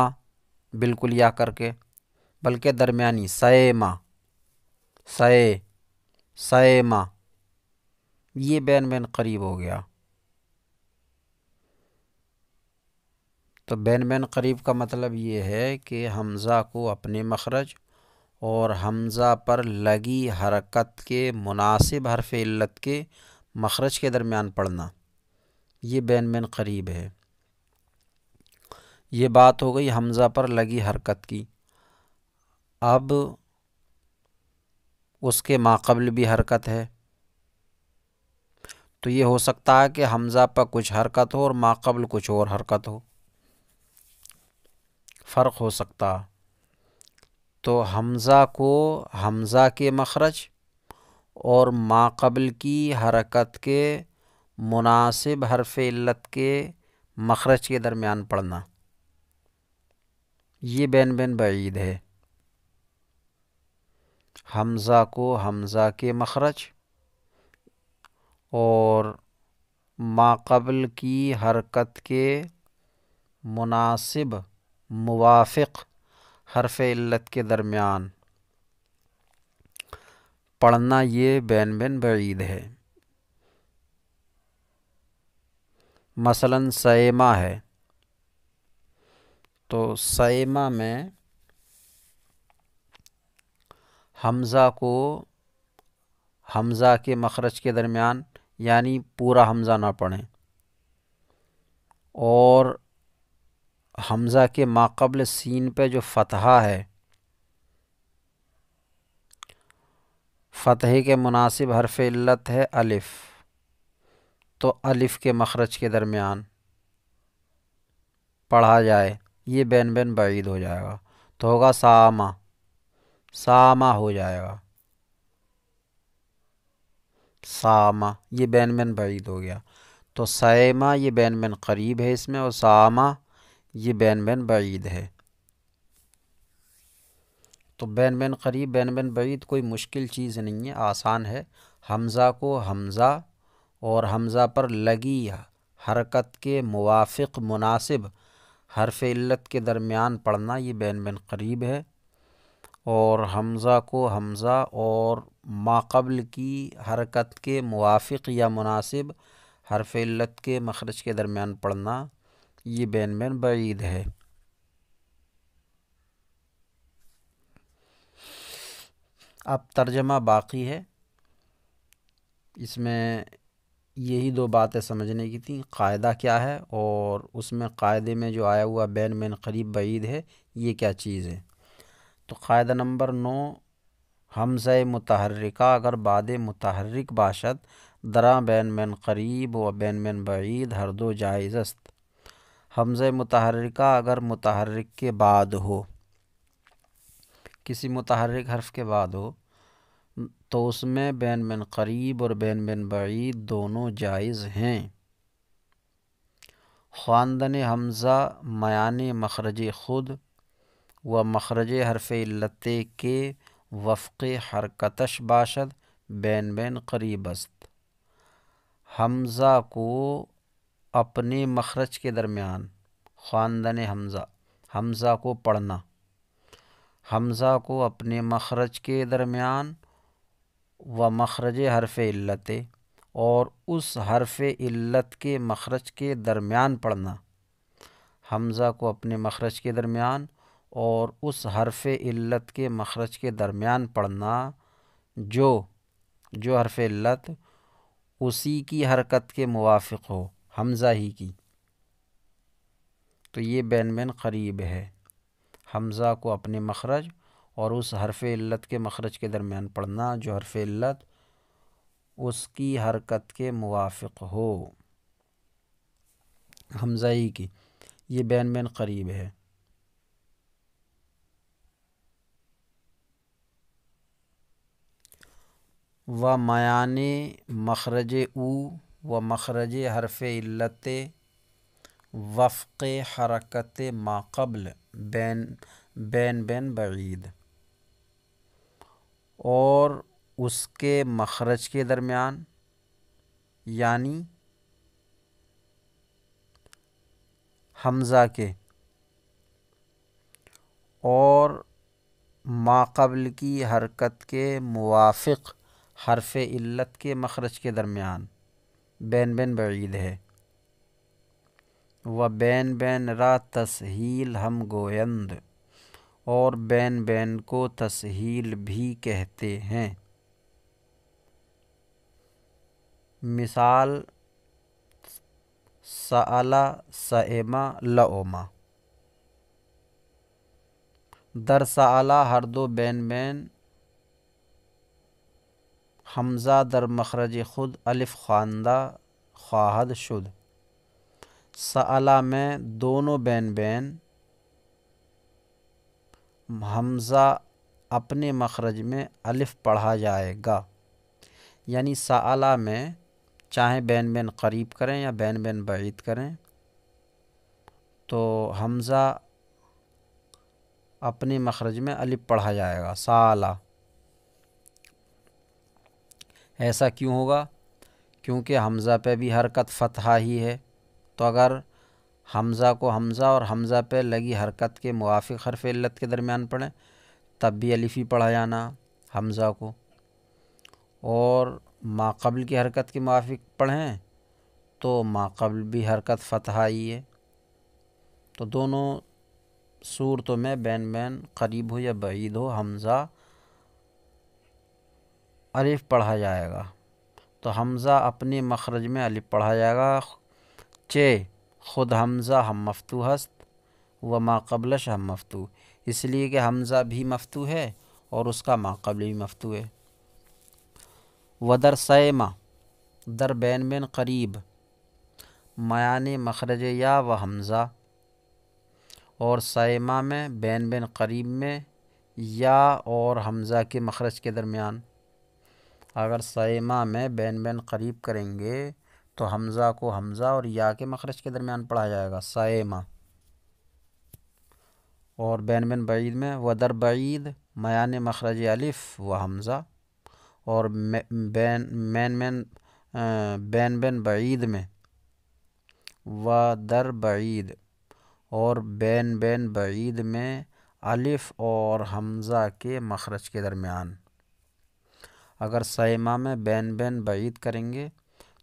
بالکل یا کر کے، بلکہ درمیانی سئما، سئما، یہ بین بین قریب ہو گیا۔ تو بین بین قریب کا مطلب یہ ہے کہ حمزہ کو اپنے مخرج اور حمزہ پر لگی حرکت کے مناسب حرف علت کے مخرج کے درمیان پڑھنا، یہ بین بین قریب ہے۔ یہ بات ہو گئی حمزہ پر لگی حرکت کی۔ اب اس کے ماقبل بھی حرکت ہے، تو یہ ہو سکتا ہے کہ حمزہ پر کچھ حرکت ہو اور ماقبل کچھ اور حرکت ہو، فرق ہو سکتا۔ تو حمزہ کو حمزہ کے مخرج اور ماقبل کی حرکت کے مناسب حرف علت کے مخرج کے درمیان پڑھنا، یہ بین بین بعید ہے۔ حمزہ کو حمزہ کے مخرج اور ماقبل کی حرکت کے مناسب موافق حرف علت کے درمیان پڑھنا، یہ بین بین بعید ہے۔ مثلاً سیما ہے، تو سیما میں حمزہ کو حمزہ کے مخرج کے درمیان یعنی پورا حمزہ نہ پڑھیں، اور حمزہ کے ماقبل سین پہ جو فتحہ ہے، فتحے کے مناسب حرف علت ہے الف، تو الف کے مخرج کے درمیان پڑھا جائے، یہ بین بین بعید ہو جائے گا، تو ہوگا سامہ، سامہ ہو جائے گا، سامہ، یہ بین بین بعید ہو گیا۔ تو سیما یہ بین بین قریب ہے اس میں، اور سامہ یہ بین بین بعید ہے۔ تو بین بین قریب بین بین بعید کوئی مشکل چیز نہیں ہے، آسان ہے۔ حمزہ کو حمزہ اور حمزہ پر لگی حرکت کے موافق مناسب حرف علت کے درمیان پڑھنا، یہ بین بین قریب ہے، اور حمزہ کو حمزہ اور ماقبل کی حرکت کے موافق یا مناسب حرف علت کے مخرج کے درمیان پڑھنا، یہ بین بین بعید ہے۔ اب ترجمہ باقی ہے، اس میں یہی دو باتیں سمجھنے کی تھیں، قاعدہ کیا ہے اور اس میں قاعدے میں جو آیا ہوا بین بین قریب بعید ہے یہ کیا چیز ہے۔ تو قاعدہ نمبر 9، حمزہ متحرکہ اگر بعد متحرک باشد درا بین بین قریب و بین بین بعید ہر دو جائز است۔ حمزہ متحرکہ اگر متحرک کے بعد ہو، کسی متحرک حرف کے بعد ہو، تو اس میں بین بین قریب اور بین بین بعید دونوں جائز ہیں۔ خواندن حمزہ میان مخرج خود و مخرج حرف علت کے وفق حرکتش باشد بین بین قریب است۔ حمزہ کو اپنے مخرج کے درمیان، خواندن حمزہ، حمزہ کو پڑھنا، حمزہ کو اپنے مخرج کے درمیان و مخرج حرف علت اور اس حرف علت کے مخرج کے درمیان پڑھنا، حمزہ کو اپنے مخرج کے درمیان اور اس حرف علت کے مخرج کے درمیان پڑھنا جو حرف علت اسی کی حرکت کے موافق ہو، حمزہ ہی کی، تو یہ بین بین قریب ہے۔ حمزہ کو اپنے مخرج اور اس حرف علت کے مخرج کے درمیان پڑھنا جو حرف علت اس کی حرکت کے موافق ہو، حمزہ ہی کی، یہ بین بین قریب ہے۔ و میان مخرج او و مخرج حرف علت وفق حرکت ما قبل بین بین بعید، اور اس کے مخرج کے درمیان یعنی حمزہ کے اور ما قبل کی حرکت کے موافق حرف علت کے مخرج کے درمیان بین بین بعید ہے۔ و بین بین را تسہیل ہم گویند، اور بین بین کو تسہیل بھی کہتے ہیں۔ مثال سأل سئم لؤم، در سآلا ہر دو بین بین حمزہ در مخرج خود الف خواندہ خواہد شد۔ سآلا میں دونوں بین بین حمزہ اپنے مخرج میں الف پڑھا جائے گا، یعنی سآلا میں چاہے بین بین قریب کریں یا بین بین بعید کریں تو حمزہ اپنے مخرج میں الف پڑھا جائے گا سآلا۔ ایسا کیوں ہوگا؟ کیونکہ حمزہ پہ بھی حرکت فتحہ ہی ہے، تو اگر حمزہ کو حمزہ اور حمزہ پہ لگی حرکت کے موافق حرف علت کے درمیان پڑھیں تب بھی الف ہی پڑھا جانا حمزہ کو، اور ما قبل کی حرکت کے موافق پڑھیں تو ما قبل بھی حرکت فتحہ ہی ہے، تو دونوں صورتوں میں بین بین قریب ہو یا بعید ہو حمزہ الف پڑھا جائے گا۔ تو حمزہ اپنے مخرج میں الف پڑھا جائے گا، چے خود حمزہ ہم مفتوح است و ما قبلش ہم مفتوح، اس لیے کہ حمزہ بھی مفتوح ہے اور اس کا ما قبل بھی مفتوح ہے۔ ودر سیما در بین بین قریب میان مخرج یا و حمزہ، اور سیما میں بین بین قریب میں یا اور حمزہ کے مخرج کے درمیان، اگر سیما میں بین بین قریب کریں گے تو حمزہ کو حمزہ اور یا کے مخرج کے درمیان پڑھا جائے گا سیما، اور بین بین بعید میں ودر بعید میان مخرج الف و حمزہ، اور بین بین بعید میں ودر بعید اور بین بین بعید میں الف اور حمزہ کے مخرج کے درمیان، اگر سیما میں بین بین بعید کریں گے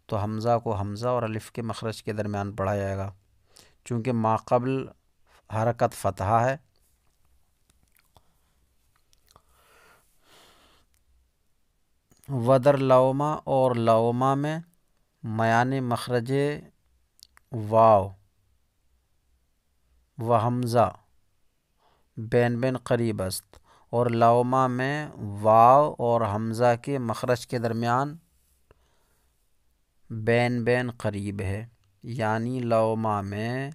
تو حمزہ کو حمزہ اور الف کے مخرج کے درمیان پڑھا جائے گا، چونکہ ما قبل حرکت فتحہ ہے۔ ودر لوما اور لوما میں میان مخرج واو و حمزہ بین بین قریب است، اور لوما میں واو اور حمزہ کے مخرج کے درمیان بین بین قریب ہے، یعنی لوما میں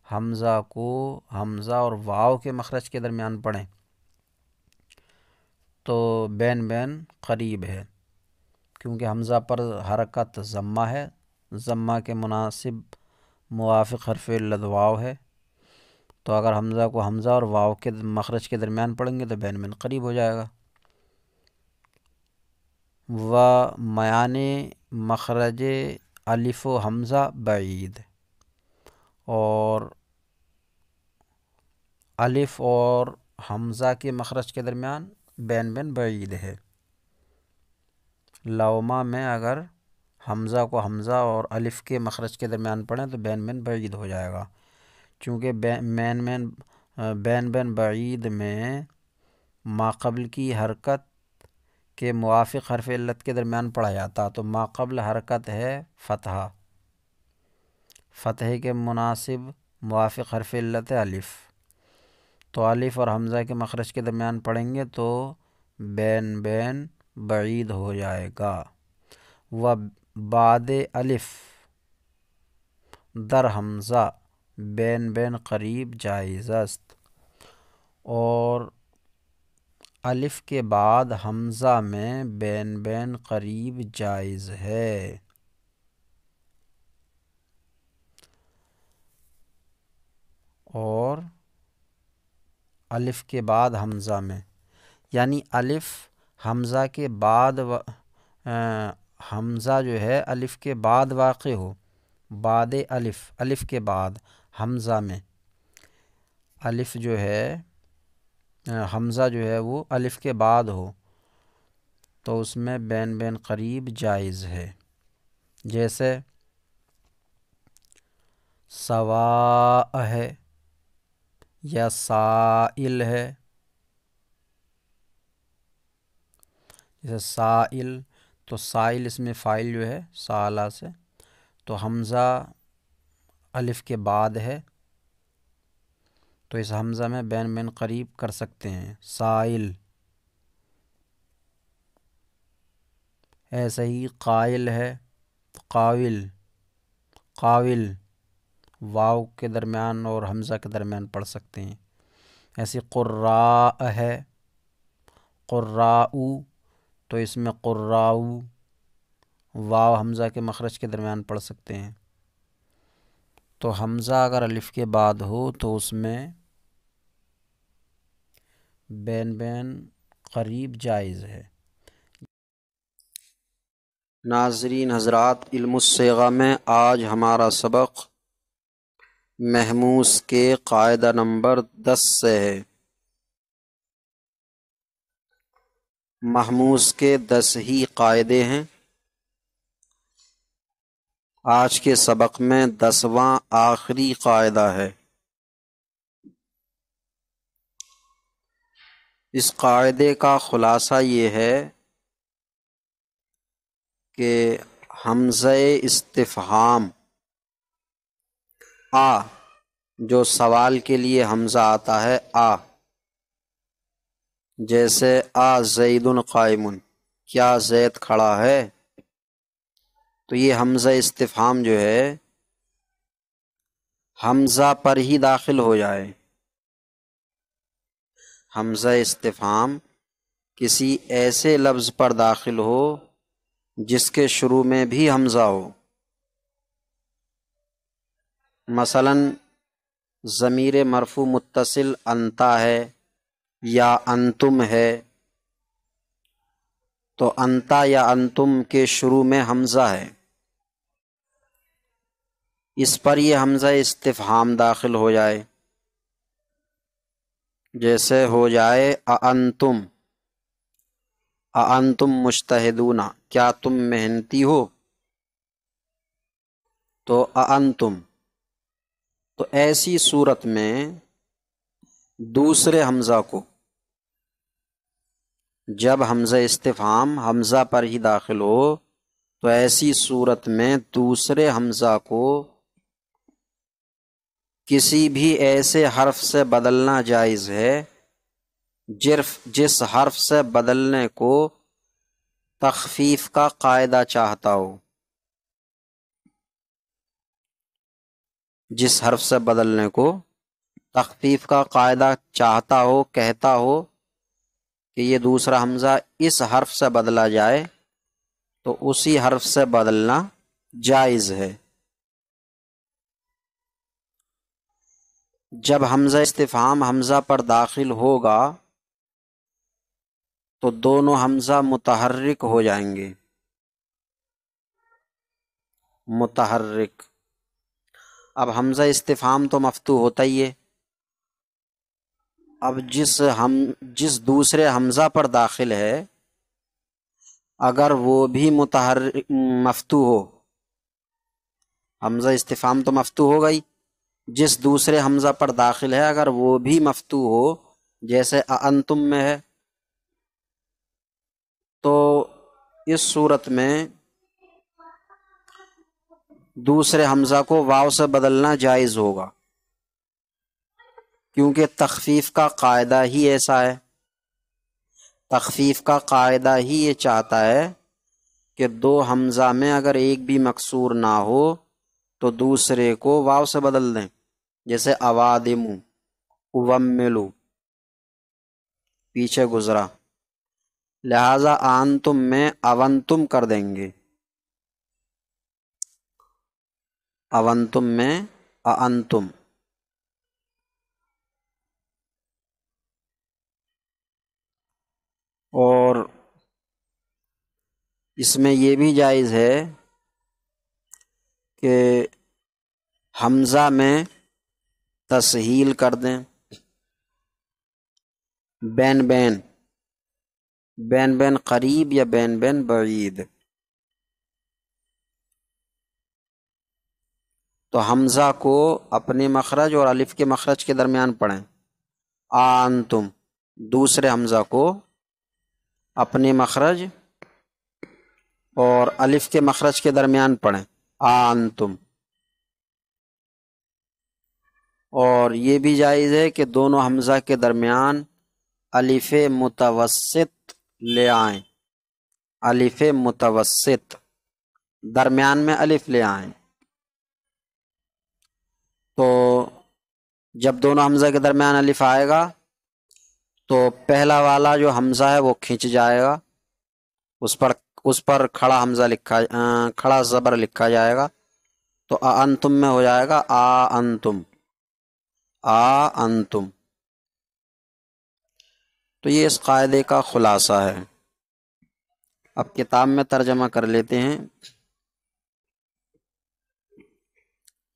حمزہ کو حمزہ اور واو کے مخرج کے درمیان پڑھیں تو بین بین قریب ہے، کیونکہ حمزہ پر حرکت ضمہ ہے، ضمہ کے مناسب موافق حرف علت واو ہے، تو اگر حمزہ کو حمزہ اور واو کے مخرج کے درمیان پڑھیں گے تو بین بین قریب ہو جائے گا۔ و میان مخرج الف و حمزہ بعید، اور الف اور حمزہ کے مخرج کے درمیان بین بین بعید ہے۔ لوما میں اگر حمزہ کو حمزہ اور الف کے مخرج کے درمیان پڑھیں تو بین بین بعید ہو جائے گا، چونکہ بین بین بعید میں ما قبل کی حرکت کے موافق حرف علت کے درمیان پڑھا جاتا، تو ما قبل حرکت ہے فتحہ، فتحے کے مناسب موافق حرف علت ہے الف، تو الف اور حمزہ کے مخرج کے درمیان پڑھیں گے تو بین بین بعید ہو جائے گا۔ و بعد الف در حمزہ بین بین قریب جائز است، اور الف کے بعد حمزہ میں بین بین قریب جائز ہے۔ اور الف کے بعد حمزہ میں، یعنی الف حمزہ کے بعد حمزہ جو ہے الف کے بعد واقع ہو، بعد الف کے بعد حمزہ میں الف جو ہے حمزہ جو ہے وہ الف کے بعد ہو تو اس میں بین بین قریب جائز ہے، جیسے سواء ہے یا سائل ہے، جیسے سائل، تو سائل اس میں فاعل جو ہے سالہ سے، تو حمزہ الف کے بعد ہے تو اس حمزہ میں بین بین قریب کر سکتے ہیں، سائل۔ ایسے ہی قائل ہے، قاول، قاول واو کے درمیان اور حمزہ کے درمیان پڑھ سکتے ہیں۔ ایسی قراء ہے، قراء، تو اس میں قراء واو حمزہ کے مخرج کے درمیان پڑھ سکتے ہیں۔ تو حمزہ اگر الف کے بعد ہو تو اس میں بین بین قریب جائز ہے۔ ناظرین حضرات، علم الصیغہ میں آج ہمارا سبق محموس کے قاعدہ نمبر 10 سے ہے۔ محموس کے 10 ہی قاعدے ہیں۔ آج کے سبق میں 10واں آخری قاعدہ ہے۔ اس قاعدے کا خلاصہ یہ ہے کہ حمزہ استفہام آ، جو سوال کے لیے حمزہ آتا ہے آ، جیسے آ زید قائم، کیا زید کھڑا ہے، تو یہ حمزہ استفہام جو ہے حمزہ پر ہی داخل ہو جائے۔ حمزہ استفہام کسی ایسے لفظ پر داخل ہو جس کے شروع میں بھی حمزہ ہو، مثلا ضمیر مرفوع متصل انتا ہے یا انتم ہے، تو انتا یا انتم کے شروع میں حمزہ ہے، اس پر یہ حمزہ استفہام داخل ہو جائے، جیسے ہو جائے اانتم، اانتم مجتہدون، کیا تم محنتی ہو، تو اانتم، تو ایسی صورت میں دوسرے حمزہ کو، جب حمزہ استفہام حمزہ پر ہی داخل ہو تو ایسی صورت میں دوسرے حمزہ کو کسی بھی ایسے حرف سے بدلنا جائز ہے جس حرف سے بدلنے کو تخفیف کا قاعدہ چاہتا ہو، جس حرف سے بدلنے کو تخفیف کا قاعدہ چاہتا ہو، کہتا ہو کہ یہ دوسرا حمزہ اس حرف سے بدلا جائے، تو اسی حرف سے بدلنا جائز ہے۔ جب حمزہ استفہام حمزہ پر داخل ہوگا تو دونوں حمزہ متحرک ہو جائیں گے، متحرک۔ اب حمزہ استفہام تو مفتوح ہوتا ہی ہے، اب جس دوسرے حمزہ پر داخل ہے اگر وہ بھی متحرک مفتوح ہو، حمزہ استفہام تو مفتوح ہو گئی، جس دوسرے حمزہ پر داخل ہے اگر وہ بھی مفتوح ہو، جیسے انتم میں ہے، تو اس صورت میں دوسرے حمزہ کو واو سے بدلنا جائز ہوگا، کیونکہ تخفیف کا قاعدہ ہی ایسا ہے، تخفیف کا قاعدہ ہی یہ چاہتا ہے کہ دو حمزہ میں اگر ایک بھی مکسور نہ ہو تو دوسرے کو واو سے بدل دیں، جیسے اوادمو، اوملو، پیچھے گزرا، لہذا آنتم میں اونتم کر دیں گے، اونتم میں انتم۔ اور اس میں یہ بھی جائز ہے کہ حمزہ میں تسہیل کر دیں، بین بین، بین بین قریب یا بین بین بعید، تو حمزہ کو اپنے مخرج اور الف کے مخرج کے درمیان پڑھیں، آنتم، دوسرے حمزہ کو اپنے مخرج اور الف کے مخرج کے درمیان پڑھیں، آنتم۔ اور یہ بھی جائز ہے کہ دونوں حمزہ کے درمیان الف متوسط لے آئیں، الف متوسط درمیان میں الف لے آئیں۔ تو جب دونوں حمزہ کے درمیان الف آئے گا تو پہلا والا جو حمزہ ہے وہ کھنچ جائے گا، اس پر کھڑا حمزہ کھڑا زبر لکھا جائے گا، تو انتم میں ہو جائے گا انتم، انتم۔ تو یہ اس قاعدے کا خلاصہ ہے۔ اب کتاب میں ترجمہ کر لیتے ہیں۔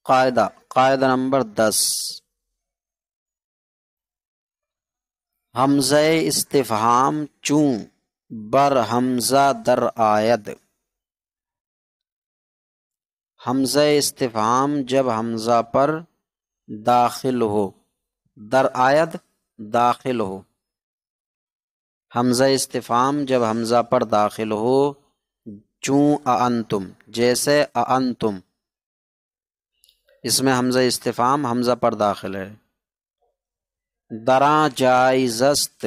قاعدہ نمبر 10، حمزہ استفہام چوں بر حمزہ در آید، حمزہ استفہام جب حمزہ پر داخل ہو، در آید داخل ہو، حمزہ استفہام جب حمزہ پر داخل ہو، چوں انتم، جیسے انتم، اس میں حمزہ استفہام حمزہ پر داخل ہے۔ دراں جائزست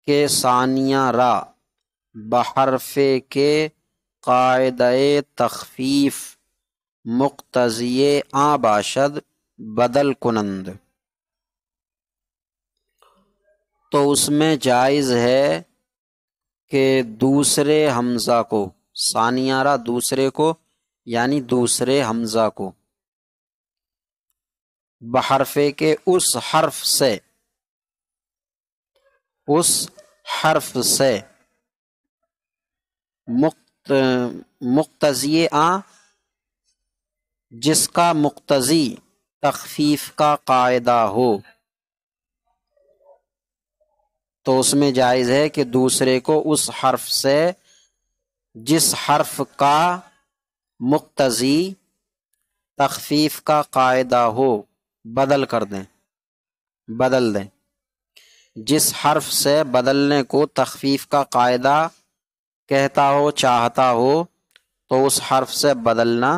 کے ثانیہ را بحرف کے قاعدہ تخفیف مقتضی باشد بدل کنند، تو اس میں جائز ہے کہ دوسرے حمزہ کو، ثانیہ را دوسرے کو یعنی دوسرے حمزہ کو، بحرف کے اس حرف سے مقتضی جس کا مقتضی تخفیف کا قاعدہ ہو، تو اس میں جائز ہے کہ دوسرے کو اس حرف سے جس حرف کا مقتضی تخفیف کا قاعدہ ہو بدل دیں، جس حرف سے بدلنے کو تخفیف کا قاعدہ کہتا ہو، چاہتا ہو، تو اس حرف سے بدلنا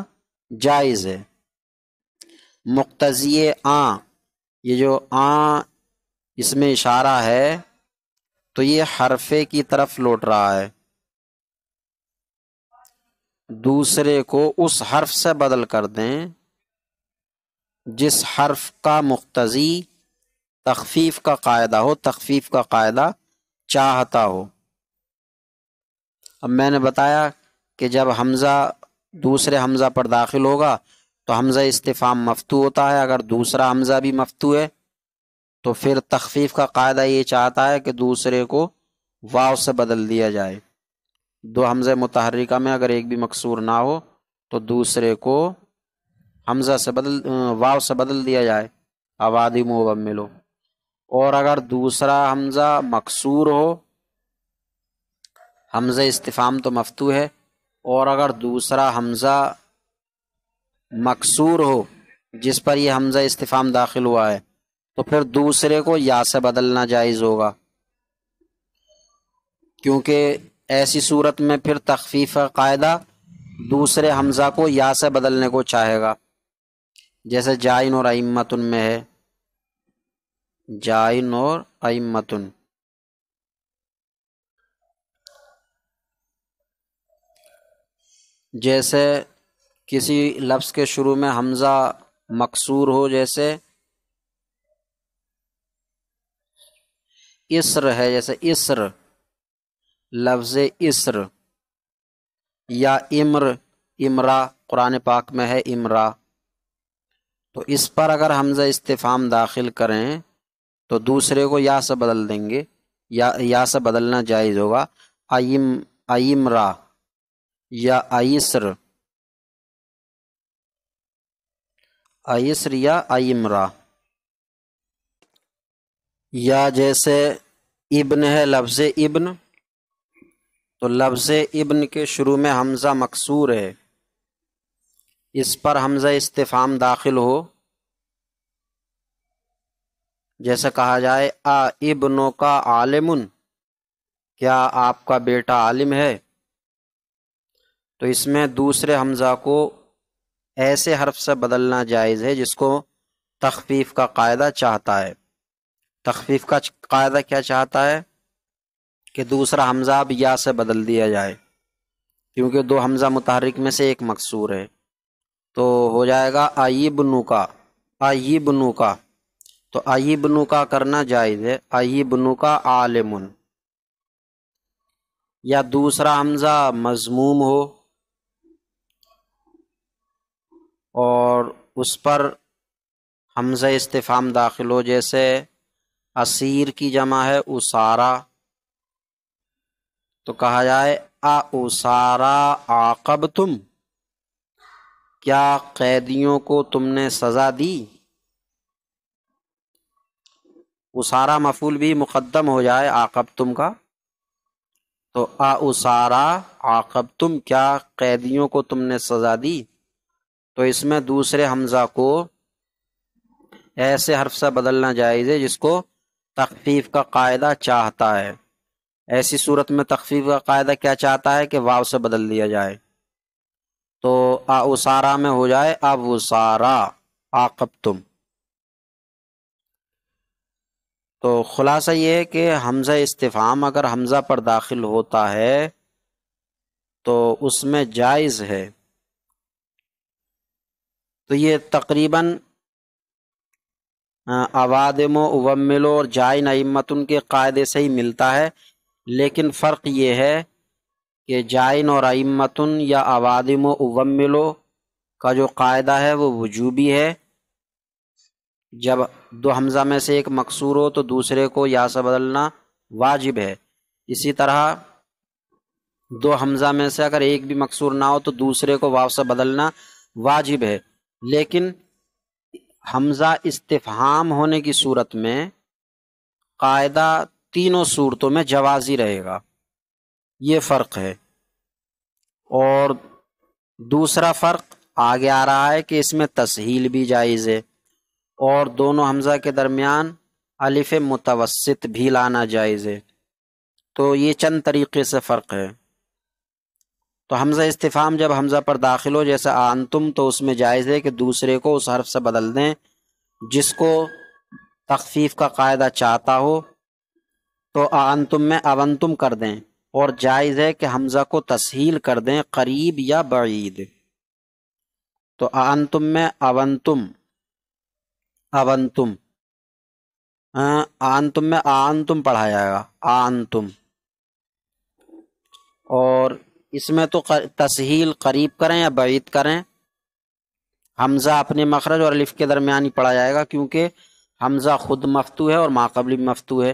جائز ہے۔ مقتضی یہ جو اس میں اشارہ ہے تو یہ حرفے کی طرف لوٹ رہا ہے، دوسرے کو اس حرف سے بدل کر دیں جس حرف کا مقتضی تخفیف کا قاعدہ ہو، تخفیف کا قاعدہ چاہتا ہو۔ اب میں نے بتایا کہ جب حمزہ دوسرے حمزہ پر داخل ہوگا تو حمزہ استفہام مفتوح ہوتا ہے، اگر دوسرا حمزہ بھی مفتوح ہے تو پھر تخفیف کا قاعدہ یہ چاہتا ہے کہ دوسرے کو واو سے بدل دیا جائے، دو حمزہ متحرکہ میں اگر ایک بھی مکسور نہ ہو تو دوسرے کو حمزہ سے واو سے بدل دیا جائے، آبادی مبمل ہو، اور اگر دوسرا حمزہ مکسور ہو، حمزہ استفہام تو مفتوح ہے، اور اگر دوسرا حمزہ مکسور ہو جس پر یہ حمزہ استفہام داخل ہوا ہے تو پھر دوسرے کو یا سے بدلنا جائز ہوگا، کیونکہ ایسی صورت میں پھر تخفیف کا قاعدہ دوسرے حمزہ کو یا سے بدلنے کو چاہے گا، جیسے جائن اور ائمتن میں ہے، جائن اور ائمتن۔ جیسے کسی لفظ کے شروع میں حمزہ مکسور ہو، جیسے اسر ہے، جیسے اسر، لفظ اسر، یا امرا قرآن پاک میں ہے امرا، تو اس پر اگر حمزہ استفہام داخل کریں تو دوسرے کو یا سے بدل دیں گے، یا سے بدلنا جائز ہوگا، ایمرا یا ایسر یا ایمرا۔ یا جیسے ابن ہے، لفظ ابن، تو لفظ ابن کے شروع میں حمزہ مکسور ہے، اس پر حمزہ استفہام داخل ہو، جیسے کہا جائے ابنوں کا عالم، کیا آپ کا بیٹا عالم ہے، تو اس میں دوسرے حمزہ کو ایسے حرف سے بدلنا جائز ہے جس کو تخفیف کا قاعدہ چاہتا ہے۔ تخفیف کا قاعدہ کیا چاہتا ہے؟ کہ دوسرا حمزہ اب یا سے بدل دیا جائے، کیونکہ دو حمزہ متحرک میں سے ایک مکسور ہے، تو ہو جائے گا ایبنو کا، ایبنو کا، تو ایبنو کا کرنا جائز ہے، ایبنو کا عالمن۔ یا دوسرا حمزہ مضموم ہو اور اس پر حمزہ استفہام داخل ہو، جیسے اسیر کی جمع ہے اسارا، تو کہا جائے اسارا عاقبتم، کیا قیدیوں کو تم نے سزا دی؟ اسارا مفعول بھی مقدم ہو جائے عاقبتم کا، تو اسارا عاقبتم، کیا قیدیوں کو تم نے سزا دی؟ تو اس میں دوسرے حمزہ کو ایسے حرف سے بدلنا جائز ہے جس کو تخفیف کا قاعدہ چاہتا ہے۔ ایسی صورت میں تخفیف کا قاعدہ کیا چاہتا ہے؟ کہ واو سے بدل دیا جائے، تو اسارا میں ہو جائے اسارا عاقبتم۔ تو خلاصہ یہ ہے کہ حمزہ استفہام اگر حمزہ پر داخل ہوتا ہے تو اس میں جائز ہے۔ تو یہ تقریباً اوادم و اومل اور جائن ائمتن کے قاعدے سے ہی ملتا ہے، لیکن فرق یہ ہے کہ جائن اور ائمتن یا اوادم و اوملو کا جو قاعدہ ہے وہ وجوبی ہے، جب دو حمزہ میں سے ایک مکسور ہو تو دوسرے کو یا سے بدلنا واجب ہے۔ اسی طرح دو حمزہ میں سے اگر ایک بھی مکسور نہ ہو تو دوسرے کو واو سے بدلنا واجب ہے، لیکن حمزہ استفہام ہونے کی صورت میں قاعدہ تینوں صورتوں میں جوازی رہے گا، یہ فرق ہے۔ اور دوسرا فرق آگے آ رہا ہے کہ اس میں تسہیل بھی جائز ہے، اور دونوں حمزہ کے درمیان الف متوسط بھی لانا جائز ہے۔ تو یہ چند طریقے سے فرق ہے۔ تو حمزہ استفہام جب حمزہ پر داخل ہو جیسے انتم، تو اس میں جائز ہے کہ دوسرے کو اس حرف سے بدل دیں جس کو تخفیف کا قاعدہ چاہتا ہو، تو انتم میں اونتم کر دیں، اور جائز ہے کہ حمزہ کو تسہیل کر دیں قریب یا بعید، تو انتم میں اونتم، اونتم، انتم میں انتم پڑھا جائے گا، انتم۔ اور اس میں تو تسہیل قریب کریں یا بعید کریں، حمزہ اپنے مخرج اور الف کے درمیان ہی پڑھا جائے گا، کیونکہ حمزہ خود مفتوح ہے اور ماقبل بھی مفتوح ہے۔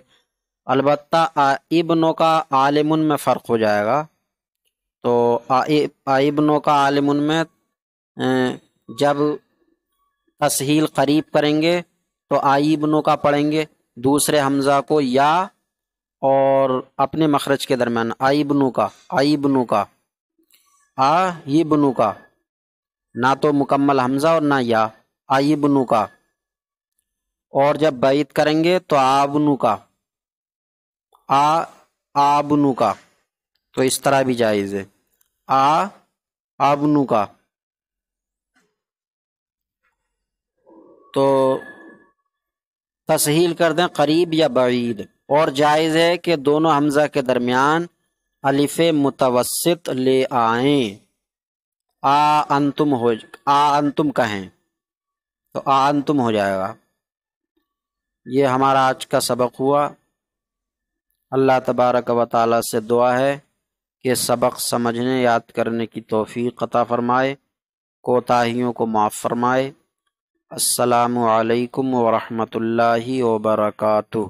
البتہ ابنوں کا عالمن میں فرق ہو جائے گا، تو ابنوں کا عالمن میں جب تسہیل قریب کریں گے تو ابنوں کا پڑھیں گے دوسرے حمزہ کو یا اور اپنے مخرج کے درمیان ابنوں کا، ابنوں کا، ابنوں کا، نہ تو مکمل حمزہ اور نہ یا، ابنوں کا۔ اور جب بعید کریں گے تو آبنو کا، آبنو کا، تو اس طرح بھی جائز ہے، آبنو کا۔ تو تسہیل کر دیں قریب یا بعید، اور جائز ہے کہ دونوں حمزہ کے درمیان الف متوسط لے آئیں، انتم کہیں تو انتم ہو جائے گا۔ یہ ہمارا آج کا سبق ہوا۔ اللہ تبارک و تعالی سے دعا ہے کہ سبق سمجھنے یاد کرنے کی توفیق عطا فرمائے، کوتاہیوں کو معاف فرمائے۔ السلام علیکم ورحمۃ اللہ وبرکاتہ۔